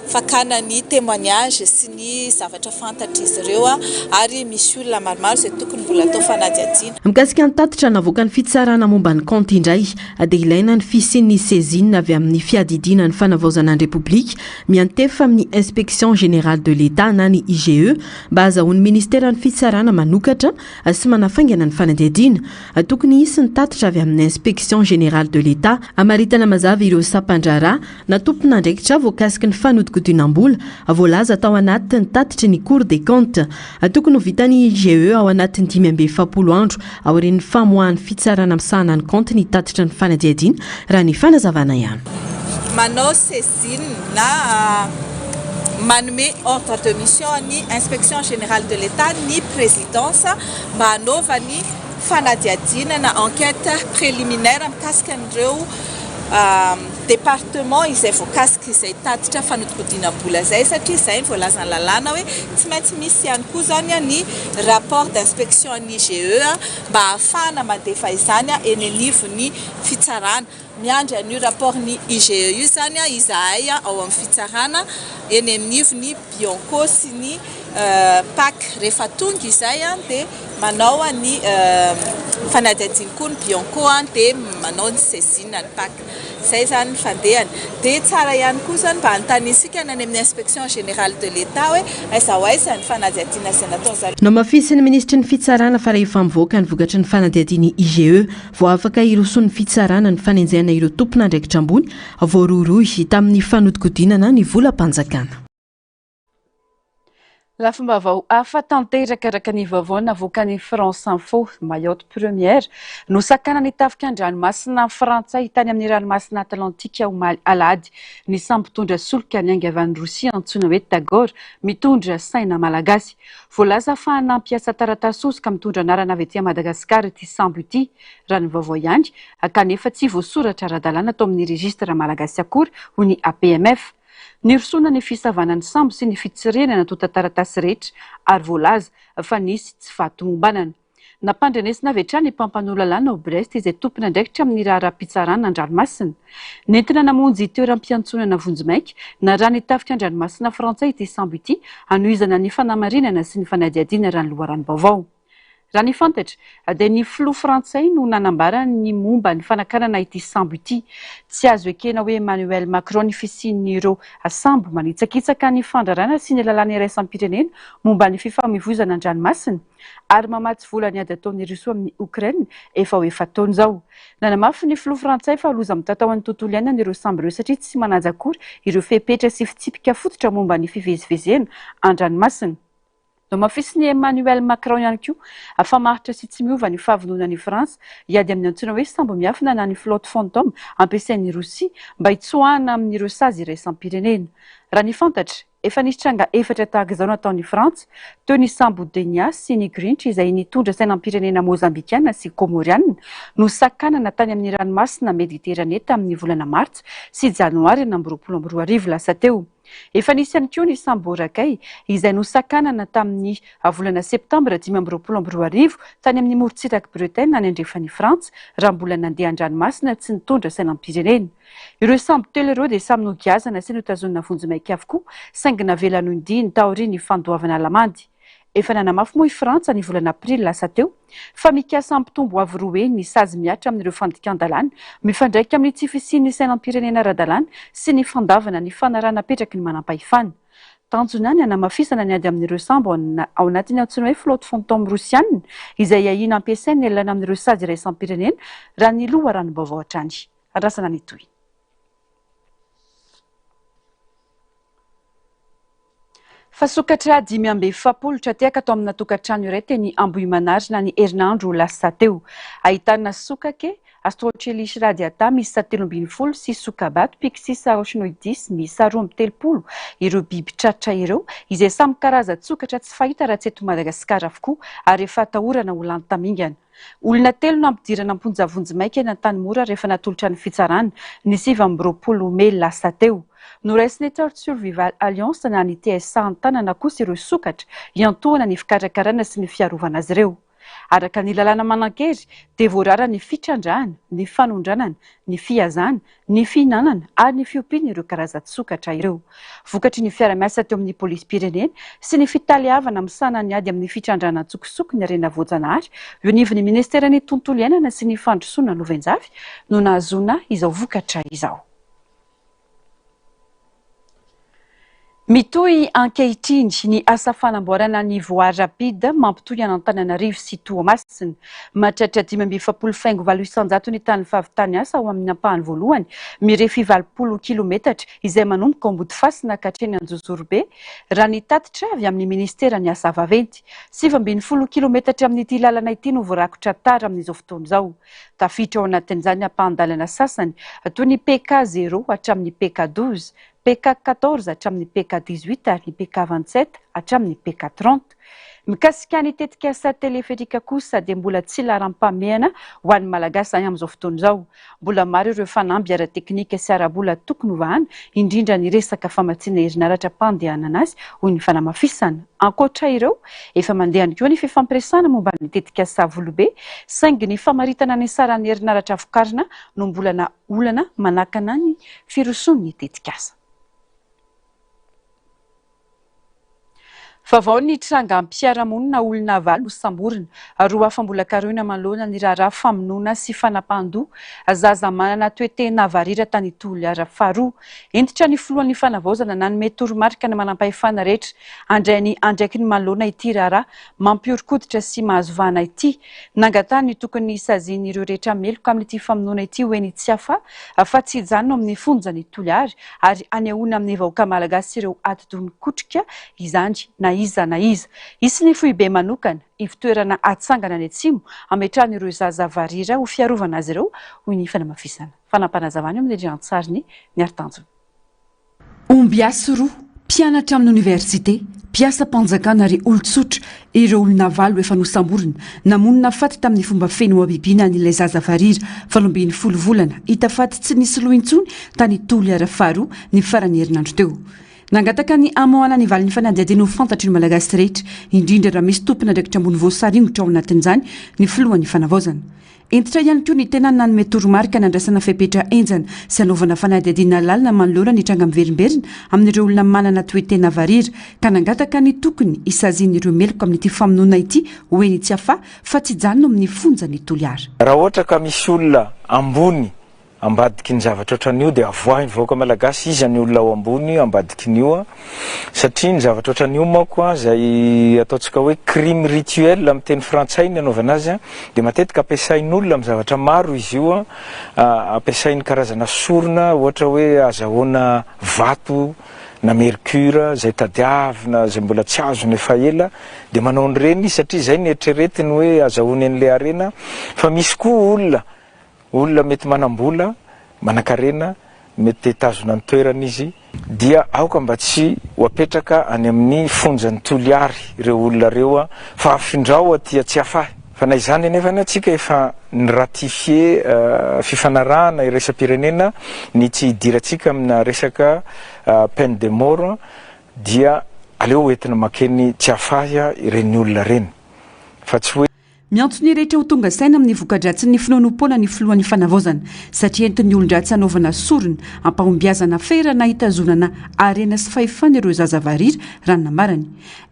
fakana ny témoignage sy ny zavatra fantatry izy ireo ary misy olona maromaro izay tokony mbola atao fanadihadiana. Mikasika ny tatitra navoaka ny fitsarana momba ny compte indray dia ilaina ny fisian'ny saisine avy amin'ny fiadidiana ny fanavaozana ny Repoblika miantefa amin'ny inspection générale de l'État na ny IGE mba azahoan'ny ministera ny fitsarana manokatra sy manafaingana ny fanadihadiana. Tokony hisy ny tatitra avy amin'ny inspection générale de l'État amaritana mazava ireo sapan-draharaha na tompon'andraikitra voakasiky ny fanodikodinam-bola voalaza tao anatin'ny tatitra ny Cour des comptes. Tokony ho vitan'ny IGE ao anatin'ny 570 andro aorian'ny famoahan'ny fitsarana misahana ny compte ny tatitra ny fanadihadiana raha ny fanazavana ihany. Manao saisine na manome ordre de mission ny inspection générale de l'État ny présidence mba hanaova ny fanadihadiana na enquête préliminaire mikasika an'ireo département izay voakasika izay tatitra fanodikodinam-bola zay satria izay ny voalaza ny lalàna hoe tsy maintsy misy ihany koa zany ny rapport d'inspection ny IGE mba ahafahana mandefa izany eny anivon'ny fitsarana. Miandry an'io rapport ny IGE io zany izahay ao amin'ny fitsarana eny anivon'ny Bianco sy ny PAC. Rehefa tonga izay dia manao ny fanadihadiana koa ny Bianco dia manao ny saisine ny PAC. Zay zany ny fandehany. Dia tsara ihany koa zany mba antanisika ny amin'ny inspection générale de l'État hoe aiza ho aiza ny fanadihadiana izay nataony zareo. No mafisy ny ministry ny fitsarana fa rehefa mivoaka ny vokatry ny fanadihadiana IGE vao afaka iroson'ny fitsarana ny fanenjehana ireo tompon'andraikitra ambony voaroroy tamin'ny fanodikodinana ny volam-panjakana. Lafim-baovao hafa tanteraka araka ny vaovao navoaka ny France Info Mayotte Première no sakana ny tafika an-dranomasina frantsay tany amin'ny ranomasina Atlantika omaly alady ny sambo mpitondra solika ny angy avy any Rosia antsoina hoe Tagore mitondra saina malagasy. Voalaza fa nampiasa taratasy osika mitondra anarana avy etỳ Madagasikara ity sambo ity raha ny vaovao ihany kanefa tsy voasoratra ara-dalàna atao amin'ny registra malagasy akory ho ny APMF. Nirosona ny fisavana ny sambo sy ny fitsirena natota taratasy rehetra ary voalaza fa nisy tsy fahatomombanana. Nampandrenesina avy hatrany Pampanolalana ao Brest izay tompony andraikitra amin'ny raharaha-pitsarana an-dranomasina. Nentina namonjy toeram-piantsonana Vonjimaika na raha ny tafika an-dranomasina frantsay ity sambo ity hanohizana ny fanamarinana sy ny fanadihadiana raha ny loharan'ny-baovao. Raha ny fantatra dia ny filoha frantsay no nanambara ny momba ny fanakanana ity sambo ity. Tsy azo ekena hoe Emmanuel Macron ny fisian'ireo sambo manitsakitsaka ny fandrarana sy ny lalàna iraisam-pirenena momba ny fifamoivoizana an-dranomasina ary mamatsy vola ny ady ataon'ny Rosia amin'ny Ukraine efa ho efa taona izao. Nanamafy ny filoha frantsay fa loza mitatao amin'ny tontolo iainana ireo sambo ireo satria tsy manaja akory ireo fepetra sy fitsipika fototra momba ny fivezivezena an-dranomasina. No mafisy Emmanuel Macron ihany koa famaritra sy tsy miova ny fahavonona ny France hiady amin'ny antsoina hoe sambo miafina na ny flotte fantôme ampiasain'ny Rosia mba hitsoahana amin'ireo sazy iraisam-pirenena. Raha ny fantatra efa nisy tranga efatra tahaka izao nataon'ny Frantsa toy ny Sambo Denia sy ny Grinch izay nitondra sainam-pirenena mozambikiana sy komoriana no sakanana tany amin'ny ranomasina Mediterane tamin'ny volana Martsa sy Janoary 2022 lasa teo. Efa nisy ihany koa ny Samborakay izay no sakanana tamin'ny volana Septambra 2022 tany amin'ny morontsirak'i Bretagne any andrefan'ny Frantsa raha mbola nandeha an-dranomasina tsy nitondra sainam-pirenena. Ireo sambo telo ireo dia samy nogiazana sy notazonina vonjy-maika avokoa saingy navela nondi ny taorian'ny fandoavana lamandy. Efa nanamafy moa i Frantsa ny volana Aprily lasa teo fa mikasa ampitombo avy roa ny sazy miatra amin'ireo fandikan-dalàna mifandraika amin'ny tsy fisian'ny sainam-pirenena ara-dalàna sy ny fandavana ny fanarana apetraky ny manampahefana. Tanjona ny hanamafisana ny ady amin'ireo sambo ao anatin'ny antsoina hoe flotte fantôme rosianina izay ahina ampiasainy elana amin'ireo sazy iraisam-pirenena raha ny loha ranom-baovao hatrany. Andrasana ny toy. Fa sokatra 540 tiaka atao amina tokantrano iray teny Ambohimanarina ny herinandro lasa teo. Ahitana sokake, Astrochelis radiata misy 370 sy sokabato Pyxis arachnoidis misy 230 ireo biby tratra ireo izay samy karaza sokatra tsy fahita raha tsy eto Madagasikara avokoa ary efa atahorana ho lany tamingana. Olona telo no ampidirana amponjavonjy-maika eny Antanimora rehefa natolotra ny fitsarana ny 20 Mey lasa teo. Noraisiny Earth Survival Alliance na ny TSA antanana kosa ireo sokatra iantohana ny fikarakarana sy ny fiarovana azy ireo. Araka ny lalàna manan-kery dia voarara ny fitrandrahana, ny fanondranana, ny fiazana, ny fihinanana ary ny fiompiana ireo karazan-tsokatra ireo. Vokatry ny fiara-miasa teo amin'ny polisy-pirenena sy ny fitaliavana misana ny ady amin'ny fitrandrahana tsokosoko ny arena voajanahary, eo nivon'ny ministeran'ny tontolo iainana sy ny fandrosoana Lovenjavy no nahazoana izao vokatra izao. Mitohy ankehitriny ny asa fanamboarana ny voie rapide mampitohy Antananarivo sy Toamasina. Mahatratra 570 faingo 800 ny tany favitany asa ao amin'ny ampahany voalohany, mirefy 20 kilometatra izay manomboka Ambodifasina ka hatreny Anjozorobe raha ny tatitra avy amin'ny ministera ny asa vaventy. 70 kilometatra amin'ity lalana ity no voarakotra tara amin'izao fotoana izao. Tafiditra ao anatin'izany ampahan-dalana sasany toy ny PK 0 hatramin'ny PK 12. PK 14 hatramin'ny PK 18 ary ny PK 27 hatramin'ny PK 30. Mikasika ny tetikasa teleferika kosa dia mbola tsy laharam-pahamehana ho an'ny malagasy any amin'izao fotoana izao. Mbola maro ireo fanamby ara-teknika sy ara-bola tokony hovahana indrindra ny resaka famatsiana herinaratra mpandehanana azy hoy ny fanamafisana. Ankoatra ireo, efa mandeha koa ny fifampiresana momba ny tetikasa volobe saingy ny famaritana ny saran'ny herinaratra vokarina no mbola olana manakana ny firoson'ny tetikasa. Favao ny tranga ampiaramonina olona valo no samborina, roa hafa mbola karoina manoloana ny raharaha famonoana sy fanapahan-doha, zaza manana toetena varira tany Toliara faharoa. Entitra ny filohan'ny fanavaozana nanome toromarika ny manampahefana rehetra, andrainy andraiky ny manoloana ity raharaha mampiorikoditra sy mahazovana ity. Nangatany tokony isaziany ireo rehetra meloka amin'ity famonoana ity hoeny tsy hafa fa tsy hijanona amin'ny fonjany Toliara ary anehoana amin'ny vahoaka malagasy ireo ati-dony kotrika izany na iza na iza. Isy ny foibe manokana ivitoerana atsangana ny atsimo ametrahany ireo zaza varira ho fiarovana azy ireo hoy ny fanamafisana. Fanampanazavany amin'ny Andriantsariny ny Artanjona. Ombiasy roa mpianatra amin'ny oniversite, mpiasa mpanjakana ary olon-tsotra ireo olona valo efa nosamborina namonina faty tamin'ny fomba feno abibiana n'ilay zaza varira 17 volana hita faty tsy nisy lohintsony tany Toliara faharoa ny farany herinandro teo. Nangataka ny amoana ny valin'ny fanadihadiana ho fantatry ny malagasy rehetra indrindra raha misy tompona ndraikitra ambony voasaringotra ao anatin'izany ny filohan'ny fanavaozana. Entitra ihany koa ny tena nanome toromarika nandrasana fepetra enjana sy anaovana fanadihadiana lalina manolora ny tranga miverimberina amin'ireo olona manana toetena varira ka nangataka ny tokony isazian'ireo meloka amin'ity famonoana ity hoeny tsy hafa fa tsy janona amin'ny fonjany Toliara. Raha ohatra ka misy olona ambony ambadiky ny zavatra ohatran'io dia avoahany vahoaka malagasy izy ny olona ao ambony ambadiky n'io satria ny zavatra ohatran'io manko izay ataontsika hoe crime rituel amin'ny teny frantsay ny anaovana azy dia matetika ampiasain'olona amin'ny zavatra maro izy io ampiasainy karazana sorona ohatra hoe azahoana vato na mercure zay tadiavina zay mbola tsy azony efa ela dia manao an'ireny satria izay ny eritreretiny hoe azahoany an'ilay arena fa misy koa olona mety manambola, manakarena, mety tazona ny toerana izy dia aoka mba tsy hoapetraka any amin'ny fonjany toliary ireo olona reo fa afindrao aty tsy afahy fa na izany anefany atsika efa niratifie fifanarahana iresa-pirenena ny tsy hidirantsika amina resaka peine de mort dia aleo entina makeny tsy afahy ireny olona reny fa tsy hoe miantsony rehetra ho tonga saina amin'ny vokadratsy ny finonom-poana ny filohan'ny fanavaozana satria entin'ny olon-dratsy anaovana sorona ampahombiazana ferana hitazonana arena sy fahefana ireo zazavarira ranona marany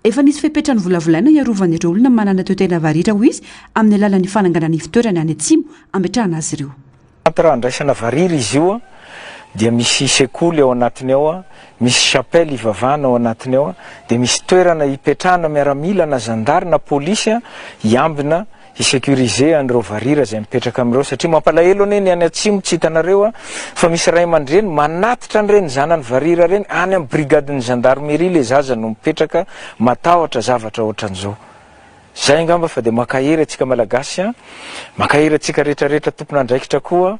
efa nisy fepetra ny volavolaina iarovana ireo olona manana toetena varira ho izy amin'ny alalan'ny fananganany fitoerany any atsimo ametrahana azy ireo raha andraisana varira izy io dia misy sekoly ao anatiny ao misy chapelle ivavana ao anatiny ao dia misy toerana hipetrahana miaramila na zandary na polisy iambina hisécuriser an'ireo varira izay mipetraka amin'ireo satria mampalahelo anie ny any atsimo tsy hitanareo fa misy ray aman-dreny manatitra an'ireny zanany varira reny any amin'ny brigadiny gendarmerie le zaza no mipetraka matahotra zavatra ohatran'izao zay angamba fa dia makahery atsika malagasy makahery atsika rehetrarehetra tompona andraikitra koa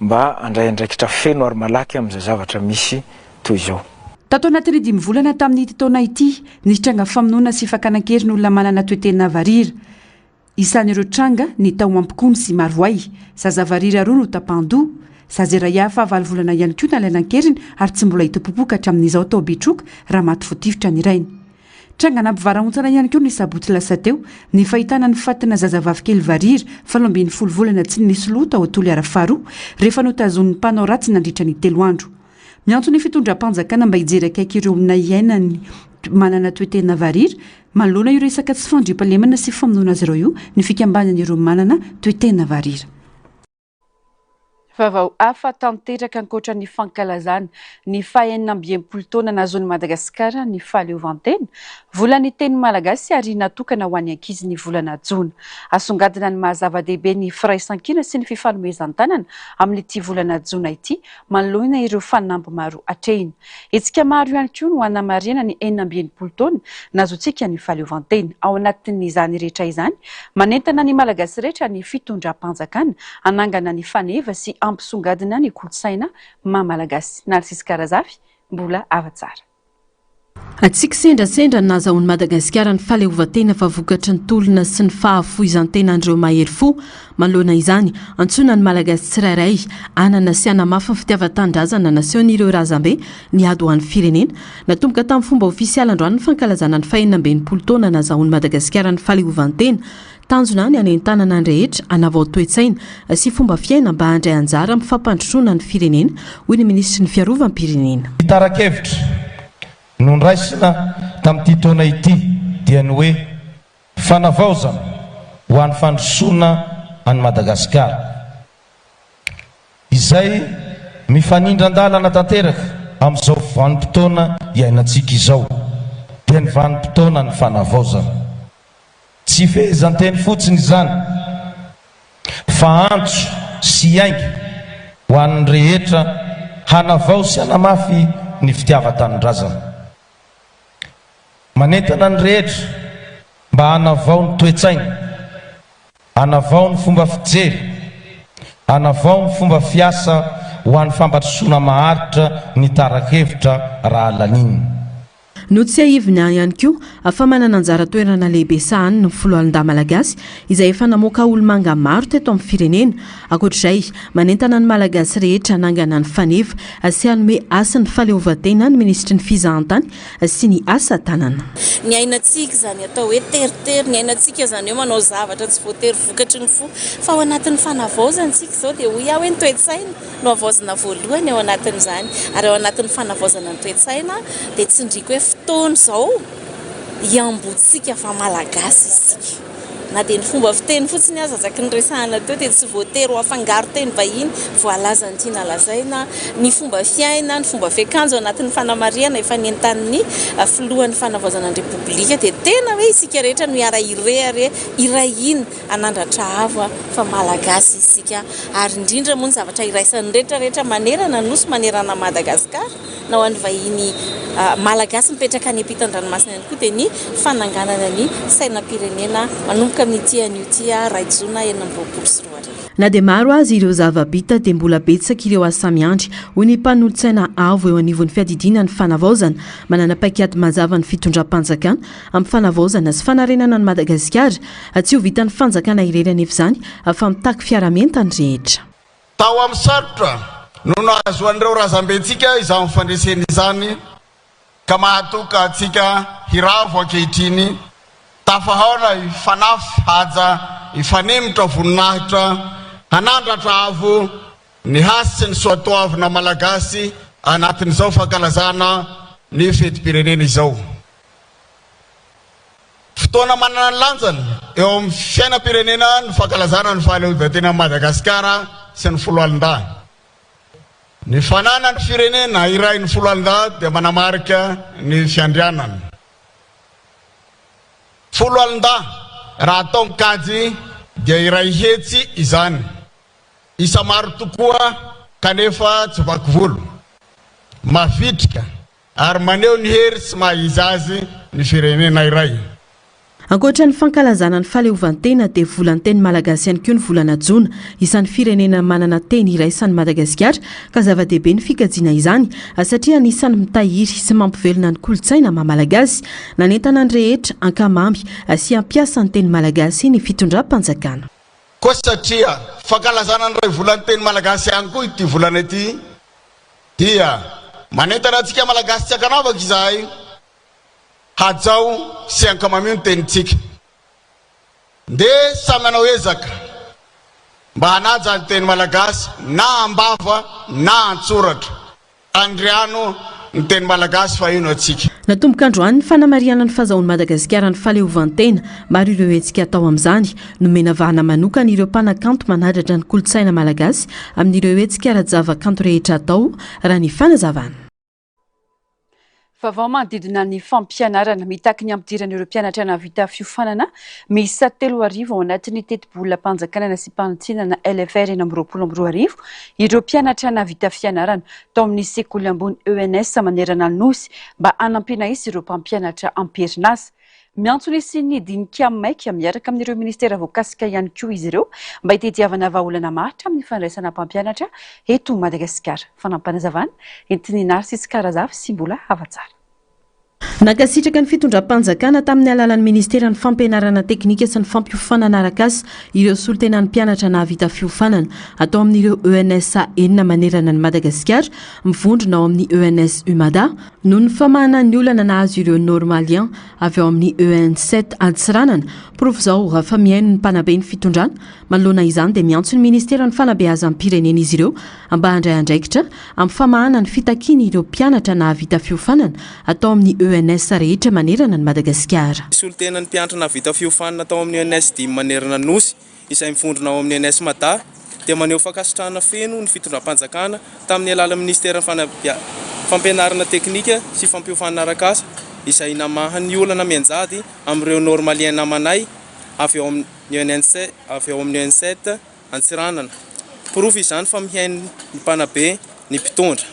mba andray andraikitra feno ary malaky amin'izay zavatra misy toy izao tato anatin'ny 5 volana tamin'ny taona ity nisy tranga famonoana sy fakanan-kery ny olona manana toetena varira isan'ireo tranga ny tao ampikony sy maroay zazavarira roa no tapandoa zazeray hafa 7 volana ihany koa nalainan-keriny ary tsy mbola hitopopoka hatramin'izao tao bitroka raha maty voatifitra ny irainy tranga nampivarahontsana ihany koa ny sabotsy lasa teo ny fahitana ny fatina zazavavikely varira 17 volana tsy nisy loto ao atoly ara-faharoa rehefa notazon'ny mpanao ratsy nandritra ny 3 andro miantso ny fitondram-panjakana mba hijery akaiky ireo na iainany manana toetena varira manoloana io resaka tsy fandriam-pahalemana sy famonoana azy ireo io ny fikambanan'ireo manana toetena varira Vaovao hafa tanteraka ankoatra ny fankalazana ny fahaenina amby 20 taona nazon'i Madagasikara ny fahaleovantena volany teny malagasy ary natokana ho an'ny ankizy ny volana jona asongadina ny mahazava-dehibe ny firaisan-kina sy ny fifanomezan-tanana amin'ity volana jona ity manoloana ireo fanampy maro hatrehina etsika maro ihany koa no hanamariana ny 20 taona nazontsika ny fahaleovantena ao anatin'izany rehetra izany manentana ny malagasy rehetra ny fitondram-panjakana anangana ny faneva sy ampisongadina ny kolotsaina mamalagasy Narcisse Karazafy mbola avatsara atsika sendrasendra nazahoan'i Madagasikara ny fahaleovantena fa vokatry ny tolona sy ny fahafoizan-tena andreo mahery fo manoloana izany antsoina ny malagasy tsirairay anana sy anamafy ny fitiavan-tandrazana naseon'ireo razambe ny ady ho an'ny firenena natomboka tamin'ny fomba ofisialy androany ny fankalazana ny fahaenina amby 20 taona nazahoan'i Madagasikara ny fahaleovantena tanjona ny anentanana ny rehetra anavao toe-tsaina sy fomba fiaina mba handray anjara amin'ny fampandrosoana ny firenena hoy ny ministry ny fiarovam-pirenena tarakevitra nondraisina tamin'ity taona ity dia ny hoe fanavaozana ho an'ny fandrosoana any Madagasikara izay mifanindran-dalana tanteraka amin'izao vanim-potoana iainantsika izao dia ny vanim-potoana ny fanavaozana tsy fehezan-teny fotsiny izany fa antso sy aingy ho an'ny rehetra hanavao sy hanamafy ny fitiavan-tanindrazana manentana ny rehetra mba hanavao ny toe-tsaina hanavao ny fomba fijery hanavao ny fomba fiasa ho an'ny fampandrosoana maharitra ny tarakevitra raha laniny no tsy aivina ihany koa afa manana anjara toerana lehibe sahany ny foloalinda malagasy izay efa namoaka olomanga maro teto amin'ny firenena ankoatr'izay manentana ny malagasy rehetra nangana ny faneva sy hanome asa ny fahaleovantena ny ministry ny fizahantany sy ny asa tanana ny ainatsika zany atao hoe teritery ny ainatsika zany hoe manao zavatra tsy voatery vokatry ny fo fa ao anatin'ny fanavaozana tsika zao dia hoy hoe ny toe-tsaina no avaozana voalohany ao anatin'izany ary ao anatin'ny fanavaozana ny toe-tsaina dia tsindrika hoe fotoana izao iambotsika fa malagasy isika na dia ny fomba fiteny fotsiny aza azaky ny resahana teo dia tsy voatery ho afangaro teny vahiny voalaza ny tiana lazaina ny fomba fiaina ny fomba fiakanjo anatin'ny fanamariana efa nentan'ny filohan'ny fanavaozana ny repoblika dia tena hoe isika rehetra no iara-irehare irahina anandratra ava fa malagasy isika ary indrindra moa ny zavatra iraisan'ny rehetrarehetra manerana nosy manerana Madagasikara na ho an'ny vahiny malagasy mipetraka any ampitan-dranomasina ihany koa dia ny fananganana ny sainam-pirenena manomboka amin'ity an'io tia raijona 2024. na dia maro azy ireo zava-bita dia mbola betsaka ireo asa samiandry hoy ny mpanolotsaina avo eo anivon'ny fiadidina ny fanavaozana manana paikady mazava ny fitondram-panjakana amin'ny fanavaozana sy fanarenana ny Madagasikara tsy ho vitan'ny fanjakana irery anefa izany afa mitaky fiaramentany rehetra. Tao amin'ny sarotra nono azoan'ireo razambentsika izany fandreseny izany ka mahatoka atsika hiravo ankehitriny tafahona ifanafy haja ifanemitra voninahitra hanandratra avo ny hasy sy ny soatoavina malagasy anatin'izao fankalazana ny fetim-pirenena izao. Fotoana manana ny lanjany eo amin'ny fiainam-pirenena ny fankalazana ny fahaleovan-tena Madagasikara sy ny folo alin-da. Ny fanana ny firenena iray ny folo alin-da dia manamarika ny fiandrianany. Folo alin-da raha atao mikajy dia iray hetsy izany. Isa maro tokoa kanefa tsy vaky volo. Mavitrika ary maneho ny hery sy mahizy azy ny firenena iray. Ankoatra ny fankalazana ny fahaleovan-tena dia volan'ny teny malagasy ihany koa ny volana Jona isan'ny firenena manana teny iraisan'ny Madagasikara ka zava-dehibe ny fikajiana izany satria anisan'ny mitahiry sy mampivelona ny kolontsaina maha-malagasy nanentana ny rehetra ankamamy sy hampiasa ny teny malagasy ny fitondram-panjakana. Koa satria fankalazana ny ray volan'ny teny malagasy ihany koa ity volana ity dia manentana antsika malagasy tsy ankanavaka izahay hajao sy ankamamy ny tenitsika. Nde samy manao ezaka mba hanaja ny teny malagasy na ambava na antsoratra andriano ny teny malagasy fa ino atsika. Natomboka androany ny fanamariana ny fahazahoan'ny Madagasikara ny fahaleovan-tena maro ireo hetsika atao amin'izany nomena vahana manokana ireo mpanakanto manadratra ny kolontsaina malagasy amin'ireo hetsika ara-javakanto rehetra atao raha ny fanazavana. Vaovao manodidina ny fampianarana mitaky ny ampidiran'ireo mpianatra navita fiofanana miisa 3 ao anatin'ny teti-bola-panjakana sy mpanotsinana LFR eny amin'ny 22 ireo mpianatra navita fianarana tao amin'ny sekoly ambony ENS manerana ny nosy mba hanampiana izy ireo mpampianatra amperinasa. Miantsona sy ny dinika maika miaraka amin'ireo ministera voakasika ihany koa izy ireo mba hitadiavana vahaolana matra amin'ny fandraisana mpampianatra eto Madagasikara. Fanampanazavana entiny Narcisse Karazafy sy mbola havatsara. Nakasitraka ny fitondram-panjakana tamin'ny alalan'ny ministera ny fampianarana teknika sy ny fampiofanana arak'asa ireo solotenan'ny mpianatra nahavita fiofanana atao amin'ireo ENSA enina manerana ny Madagasikara mivondrona ao amin'ny ENS UMADA noho ny famahana ny olana nahazo ireo normalien avy ao amin'ny EN7 Antsiranana. Prov zao rafa miaino ny mpanabe ny fitondrana manoloana izany dia miantso ny ministera ny fanabeazan'ny pirenena izy ireo mba handray andraikitra amin'ny famahana ny fitakiana ireo mpianatra nahavita fiofanana atao amin'ny ENS rehetra manerana ny Madagasikara. Solotenan'ny mpianatra nahavita fiofanana atao amin'ny ENS dimy manerana ny nosy izay mivondrona ao amin'ny ENS Mata dia maneho fakasitrahana feno ny fitondram-panjakana tamin'ny alalan'ny ministera fampianarana teknika sy fampiofanana arak'asa izay namahan'ny olana mianjady amin'ireo normalien namanay avy ao amin'ny EN7 Antsiranana. Prov izany fa mihainy ny mpanabe ny mpitondra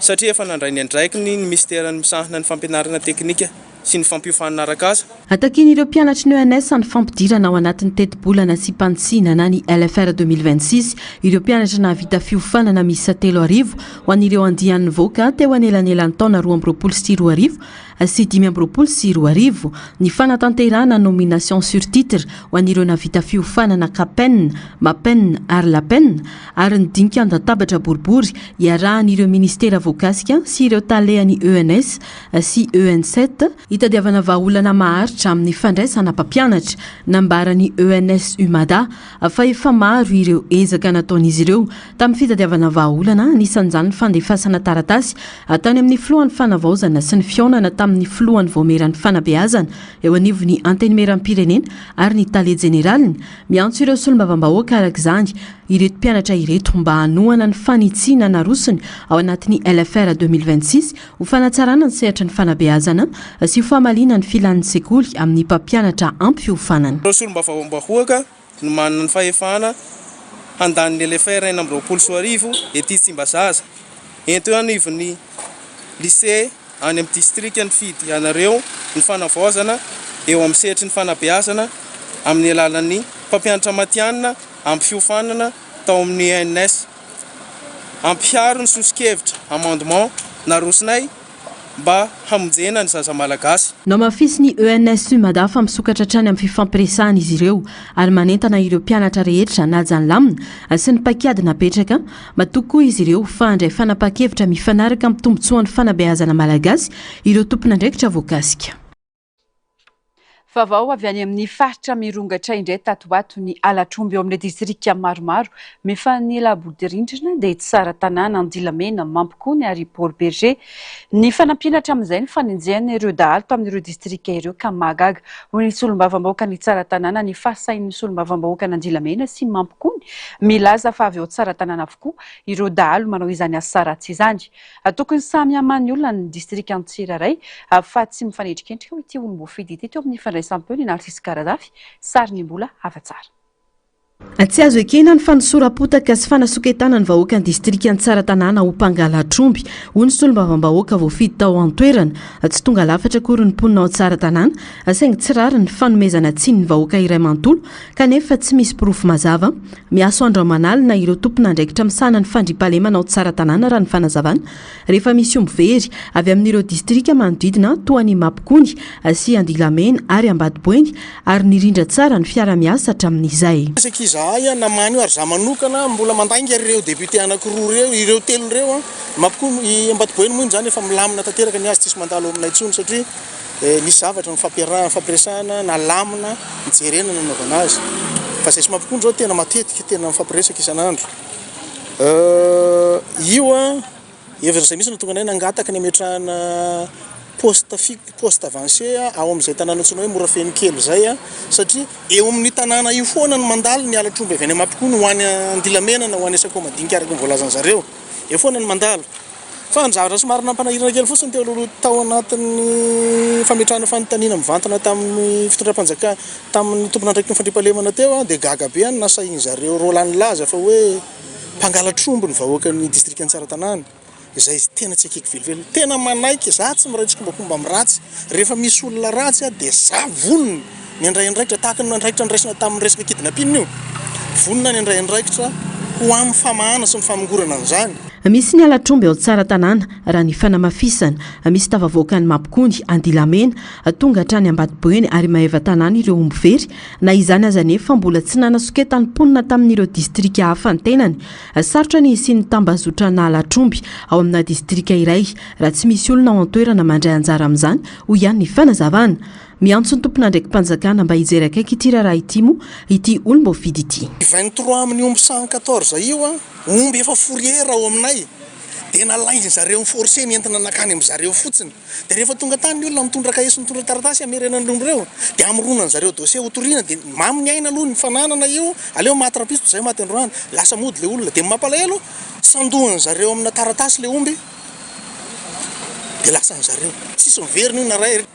satria efa nandray ny andraiky ny ministeran'ny misahana ny fampianarana teknika sy ny fampiofanana arak'asa. Atakian'ireo mpianatry ny ENS ny fampidirana ao anatin'ny teti-bolana sy mpanotsinana ny LFR 2026 ireo mpianatra nahavita fiofanana miisa 3 ho an'ireo andian'ny voaka teo anelanelan'ny taona 20 sy 20 sy 20 sy 20 ny fanatanterana nomination sur titre ho an'ireo navita fiofanana CAPEN, MAPEN ary LAPEN ary ny dinkan-databatra boribory iarahan'ireo ministera voakasika sy ireo talehan'ny ENS sy EN7 hitadiavana vahaolana maharitra amin'ny fandraisana mpampianatra nambaran'ny ENS UMADA fa efa maro ireo ezaka nataon'izy ireo tamin'ny fitadiavana vahaolana nisan'izany ny fandefasana taratasy tany amin'ny filohan'ny fanavaozana sy ny fionana tamin'ny filohan'ny voameran'ny fanabeazana eo anivon'ny antenimieran'ny pirenena ary ny tale generaliny miantso ireo solombavambahoaka arak'izany ireto mpianatra ireto mba hanohana ny fanitsina narosony ao anatin'ny LFR 2026 ho fanatsarana ny sehatra ny fanabeazana sy ho famalina ny filan'ny sekoly amin'ny mpampianatra ampy fiofanana. Ireo solombavambahoaka no manana ny fahefana handan'ny LFR 2020 ety Tsimbazaza. Ento eo anivon'ny lycée any amin'ny district ny fidy ianareo ny fanavaozana eo amin'ny sehatry ny fanabeazana amin'ny alalan'ny mpampianatra matianina ampy fiofanana tao amin'ny ENS ampiaro ny sosikevitra amendement na rosinay mba hamonjena ny zaza malagasy. No mafisy ny ENSU madafa misokatra trany amin'ny fifampiresahana izy ireo ary manentana ireo mpianatra rehetra najany lamina sy ny pakiady napetraka matoko izy ireo fandray fanapa-kevitra mifanaraka amin'ny tombotsoan'ny fanabeazana malagasy ireo tompon'andraikitra voakasika. Vaovao avy any amin'ny faritra mirongatra indray tatoato ny alatromby eo amin'ny distrika maromaro mifanila bodirindrina dia tsara tanàna Andilamena Mampikony ary Paul Berger ny fanampianatra amin'izay ny fanenjehana ireo dahalo to amin'ireo distrika ireo ka mahagaga ho ny solombavambahoaka ny tsara tanàna ny fahasain'ny solombavambahoaka ny Andilamena sy Mampikony milaza fa avy eo tsara tanàna avokoa ireo dahalo manao izany asa ratsy izany tokony samy hamany olona ny distrika tsirairay fa tsy mifanendrikendrika ho ity olom-boafidy ity teo amin'ny Sampeu ni Narcisse Karadafy sariny mbola hafatsara. Tsy azo ekena ny fanosorapotaka sy fanasoketana ny vahoaka ny distrika ny tsara tanàna ho mpangalatromby ho ny solombavambahoaka voafidy tao an-toerana tsy tonga lafatra akory ny mponina ao tsara tanàna saingy tsy rary ny fanomezana tsiny ny vahoaka iray manontolo kanefa tsy misy pirofo mazava miaso andro amanalina ireo tompon'andraikitra misana ny fandriampahalemana ao tsara tanàna raha ny fanazavana rehefa misy omby very avy amin'ireo distrika manodidina toa ny Mampikony sy Andilamena ary Ambatoboeny ary nirindra tsara ny fiara-miasa hatramin'izay. Zahay namany ary za manokana mbola mandainga ireo député anankiroa reo ireo telo reo Mampikony Ambatoboeny moa zany efa milamina tanteraka ny azy tsisy mandalo aminay tsony satria nisy zavatra mifampiresahana na lamina mijerena nanaovana azy fa zay sy Mampikony zao tena matetika tena mifampiresaka isanandro io evatra zay misy natonga anay nangataka ny ametrahana poste avancé ao amin'izay tanàna tsona hoe mora feno kely zay satria eo amin'ny tanàna io foana ny mandalo ny alatromby avy any Mampikony ho any Andilamena na ho any Sakomadinika araka ny voalazany zareo eo foana ny mandalo fa ny zavatra somary nampanahirana kely fotsiny teo aloha tao anatin'ny fametrahana fanontaniana mivantana tamin'ny fitondram-panjakana tamin'ny tompon'andraikitra ny fandriampahalemana teo dia gaga be any nasahiny zareo Roland laza fa hoe mpangalatromby ny vahoaka ny distrika ny tsara tanàna izay tena tsy akaiky velively tena manaiky za tsy miraitsy kombakomba amin'ny ratsy rehefa misy olona ratsy dia za vonona ny andray andraikitra tahaka ny andraikitra ndraisina tamin'ny resaka kidnapping io vonona ny andray andraikitra ho amin'ny famahana sy ny famongorana an'izany. Misy ny alatromby ao tsara tanàna raha ny fanamafisana misy tavavoaka ny Mampikony Andilamena tonga hatrany Ambatoboeny ary maheva tanàna ireo omby very na izany aza nefa mbola tsy nanasoketany mponina tamin'ireo distrika hafa ny tenany sarotra ny isian'ny tambazotra na alatromby ao amina distrika iray raha tsy misy olona ao an-toerana mandray anjara amin'izany ho ihany ny fanazavana miantso ny tompona ndraiky mpanjakana mba hijery akaiky ity raha ity mo ity olom-boafidy ity 23 amin'ny omby 114 io omby efa fourrière ao aminay dia nalainy zareo forcé ny entina nakany amin'ny zareo fotsiny dia rehefa tonga tany ny olona mitondra kahiso mitondra taratasy amerenany omby reo dia amoronany zareo dossier hotoriana dia mamy ny aina aloha ny fananana io aleo maty rapisto zay maty androany lasa mody le olona dia mampalahelo sandohany zareo amina taratasy le omby dia lasa ny zareo tsisy miveriny io na ray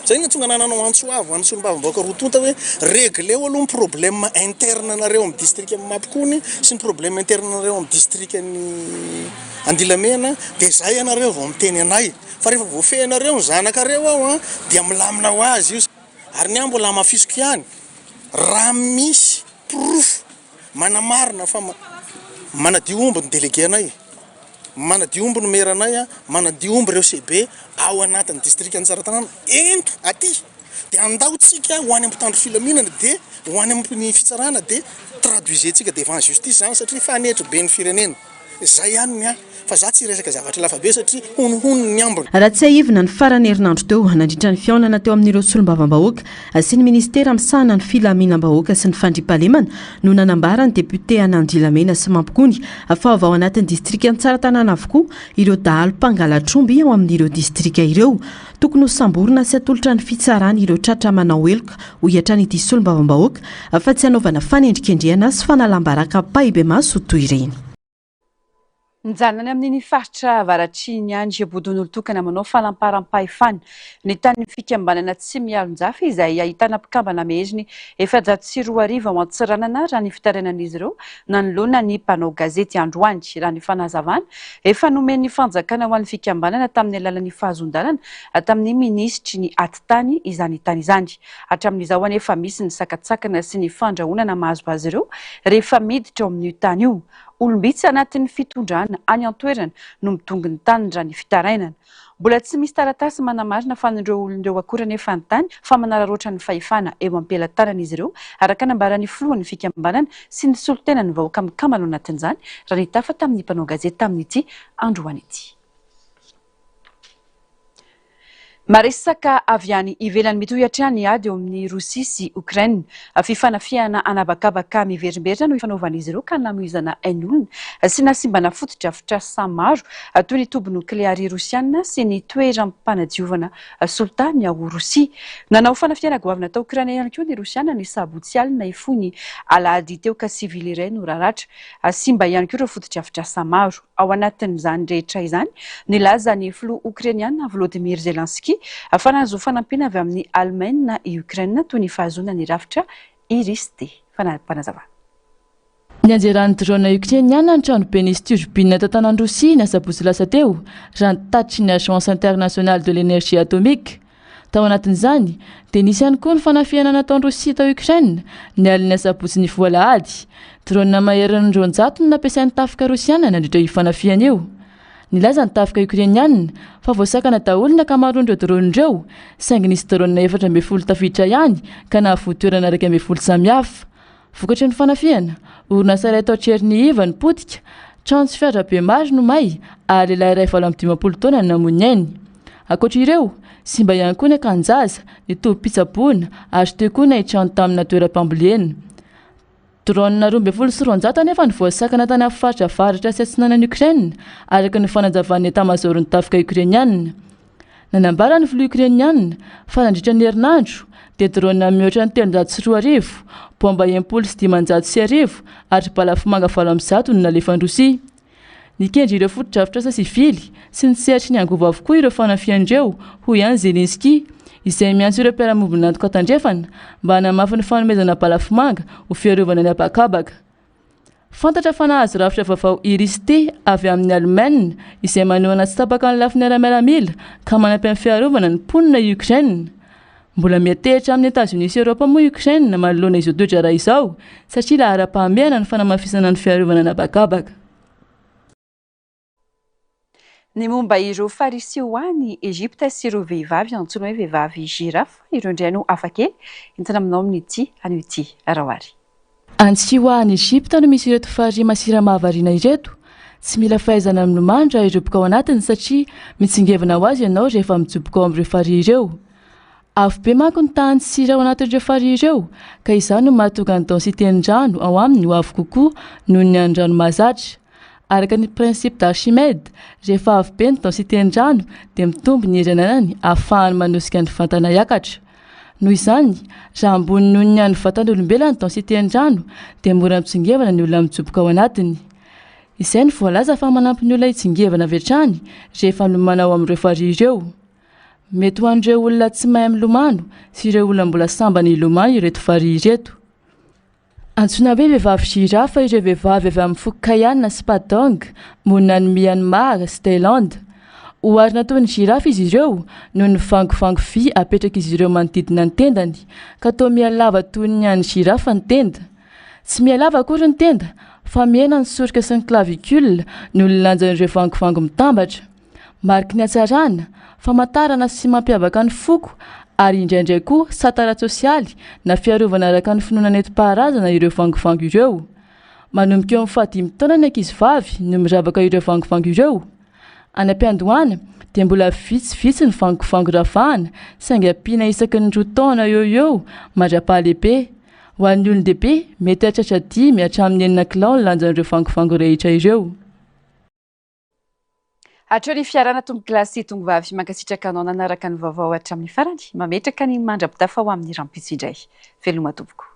zay ny tonga nananao antsoavo any solombavambahoaka rotonta hoe régleo aloha ny problème interne nareo amin'ny distrika Mampikony sy ny problème interne nareo amin'ny distrika ny Andilamena dia zay anareo vao miteny anay fa rehefa voafehinareo ny zanakareo ao dia milamina ho azy io ary ny ahy mbola mafisiko ihany raha misy proof manamarina fa manadio omby ny délégué anay manadio omby ny meranay manadio omby reo CB ao anatin'ny distrika ny tsara tanàna ento aty dia andaotsika ho any ampitandro filaminana dia ho any amin'ny fitsarana dia traduisentsika devant justice zany satria fanetry be ny firenena zay ihany ny fa za tsy resaka zavatra lafa be satria honohonony ny ambony. Raha tsy ahivina ny farany herinandro teo nandritra ny fiaonana teo amin'ireo solombavambahoaka sy ny ministera misahana ny filaminam-bahoaka sy ny fandriampahalemana no nanambara ny député any Andilamena sy Mampikony fa avy ao anatin'ny distrika ny tsara tanàna avokoa ireo dahalo mpangalatromby ao amin'ireo distrika ireo tokony ho samborina sy atolotra ny fitsarana ireo tratra manao eloka ho hiatrany ity solombavambahoaka fa tsy hanaovana fanendrikendrehana sy fanalambaraka paibe maso toy ireny. Nijanany amin'ny faritra avaratriny any Jebodon'olo tokana manao fanamparam-pahefana ny tany fikambanana tsy mialonjafy izay ahitana mpikambana meheziny 704 ao Antsiranana raha ny fitaranan'izy ireo nanoloana ny mpanao gazety androany raha ny fanazavana efa nomeny fanjakana ho an'ny fikambanana tamin'ny alalan'ny fahazondalana tamin'ny ministry ny atitany izany tany izany hatramin'izao anefa misy ny sakatsakana sy ny fandrahonana mahazo azy ireo rehefa miditra ao amin'io tany io olombitsy anatin'ny fitondrana any an-toerana no mitongy ny tany raha ny fitarainana. Mbola tsy misy taratasy manamarina fa ireo olon'ireo akora nefa ny tany fa manararaotra ny fahefana eo am-pelantanan'izy ireo araka nambaran'ny filohan'ny fikambanana sy ny solotenany vahoaka mikambana ao anatin'izany raha ny tafa tamin'ny mpanao gazety tamin'ity androany ity. Maresaka avy any ivelany mitohatra ny ady eo amin'ny Rosia sy Ukraine. Fifanafiana anabakabaka miverimberina no ifanaovan'izy ireo ka namoizana ain'olona sy nasimbana fotodrafitra maro toy ny toby nokleary rosiana sy ny toeram-panadiovana soltany ao Rosia. Nanao fanafiana goavana tao Ukraine ihany koa ny rosiana ny sabotsy alina ifony alahady teo ka sivily iray no raratra. Simba ihany koa ireo fotodrafitra maro. Ao anatin'izany rehetra izany nilaza ny filoha Ukrainiana Volodymyr Zelensky afana nahazo fanampiana avy amin'ny Allemagne na Ukraine toy ny fahazona ny rafitra Iris-T. Fanampanazavana. Ny anjeran'ny drone Ukrainiana ny tranobe ny stujobina tantanan Rosia ny sabotsy lasa teo raha nitatitry ny Agence internationale de l'énergie atomique. Tao anatin'izany dia nisy ihany koa ny fanafiana nataon'ny Rosia tao Ukraine ny alina sabotsy ny voalahady. Drone maherin'ny 200 no nampiasain'ny tafika rosiana nandritra io fanafiana io. Nilaza ny tafika Ukrainiana fa voasakana daholo ny ankamaroan'ireo drone ireo saingy nisy drone 420 tafiditra ihany ka nahavoatoerana 220 samihafa. Vokatry ny fanafiana, orinasa iray tao Chernihiv nipotika, trano tsy fiara be maro no may ary lehilahy iray 75 taona namoy ainy. Ankoatr'ireo, simba ihany koa ny akanjaza, ny tobi-pitsaboana ary teo koa ny trano tamina toeram-pambolena. Drone 220 nefa ny voasakana tany amin'ny faritra avaratra sy atsinanan'ny Ukraine araka ny fanazavany etamajorony tafika Ukrainiana. Nanambara ny filoha Ukrainiana fa nandritra ny herinandro dia drone mihoatra ny 304, bomba 509 ary balafomanga 700 no nalefan'ny Rosia. Nikendry ireo fotodrafitra sa sivily sy ny sehatry ny angovo avokoa ireo fanafian'ireo hoy an'i Zelensky izay miantso ireo mpiara-mobina antoka tandrefana mba hanamafy ny fanomezana balafomanga ho fiarovana ny habakabaka. Fantatra fa nahazo rafitra vaovao Iris-T avy amin'ny Allemagne izay manohana tsy tapaka ny lafiny ara-miaramila ka manampy amin'ny fiarovana ny mponina Ukraine. Mbola miantehitra amin'ny États-Unis sy Europa moa Ukraine manoloana izao toetra raha izao satria lahara-pahamehana ny fanamafisana ny fiarovana ny habakabaka. Ny momba ireo farisy ho any Egypta sy ireo vehivavy antsoina hoe vehivavy girafa ireo indray no afakely entina aminao amin'ity anio ity rahoary. Antsy ho any Egypta no misy ireto farihy masira mahavariana ireto. Tsy mila fahaizana milomano raha ijoboka ao anatiny satria mitsingevana ho azy ianao rehefa mijoboka ao amin'ireo farihy ireo. Avo be manko ny tany sira ao anatin'ireo farihy ireo ka izany no mahatonga ny densité-ndrano ao aminy ho avo kokoa noho ny andrano mahazatra. Araka ny principe d'Archimède, rehefa avy be ny densité-ndrano dia mitombo ny herenanany ahafahany manosika ny vatana hiakatra. Noho izany, raha ambony noho ny an'ny vatan'olombelona ny densité-ndrano dia mora mitsingevana ny olona mijoboka ao anatiny. Izay ny voalaza fa manampy ny olona hitsingevana avy hatrany rehefa milomano ao amin'ireo farihy ireo. Mety ho an'ireo olona tsy mahay milomano sy ireo olona mbola sambany hilomano ireto farihy ireto. Antsoina hoe vehivavy girafa ireo vehivavy avy amin'ny Fokayana sy Padong, monina ny Myanmar sy Thaïlande. Oharina toy ny girafa izy ireo noho ny vangovango vy apetraka izy ireo manodidina ny tendany ka toa mialava toy ny an'ny girafa ny tenda. Tsy mialava akory ny tenda fa miena ny soroka sy ny clavicule noho ny lanjan'ireo vangovango mitambatra. Mariky ny hatsarana, famantarana sy mampiavaka ny foko ary indraindray koa satara sosialy na fiarovana araka ny finoana nentim-paharazana ireo vangovango ireo. Manomboka eo amin'ny 15 taona ny ankizivavy no miravaka ireo vangovango ireo. Any am-piandohana dia mbola vitsivitsy ny vangovango ravahana saingy ampiana isaky ny 2 taona eo mandra-pahalehibe. Ho an'ny olon-dehibe mety hatratra 5 hatramin'ny 9 kilao ny lanjan'ireo vangovango rehetra ireo. Hatreo ny fiarana tombo kilasy tongovavy mankasitraka anao nanaraka ny vaovao hatramin'ny farany mametraka ny mandra-pitafa ho amin'ny rampitso indray. Veloma tompoko.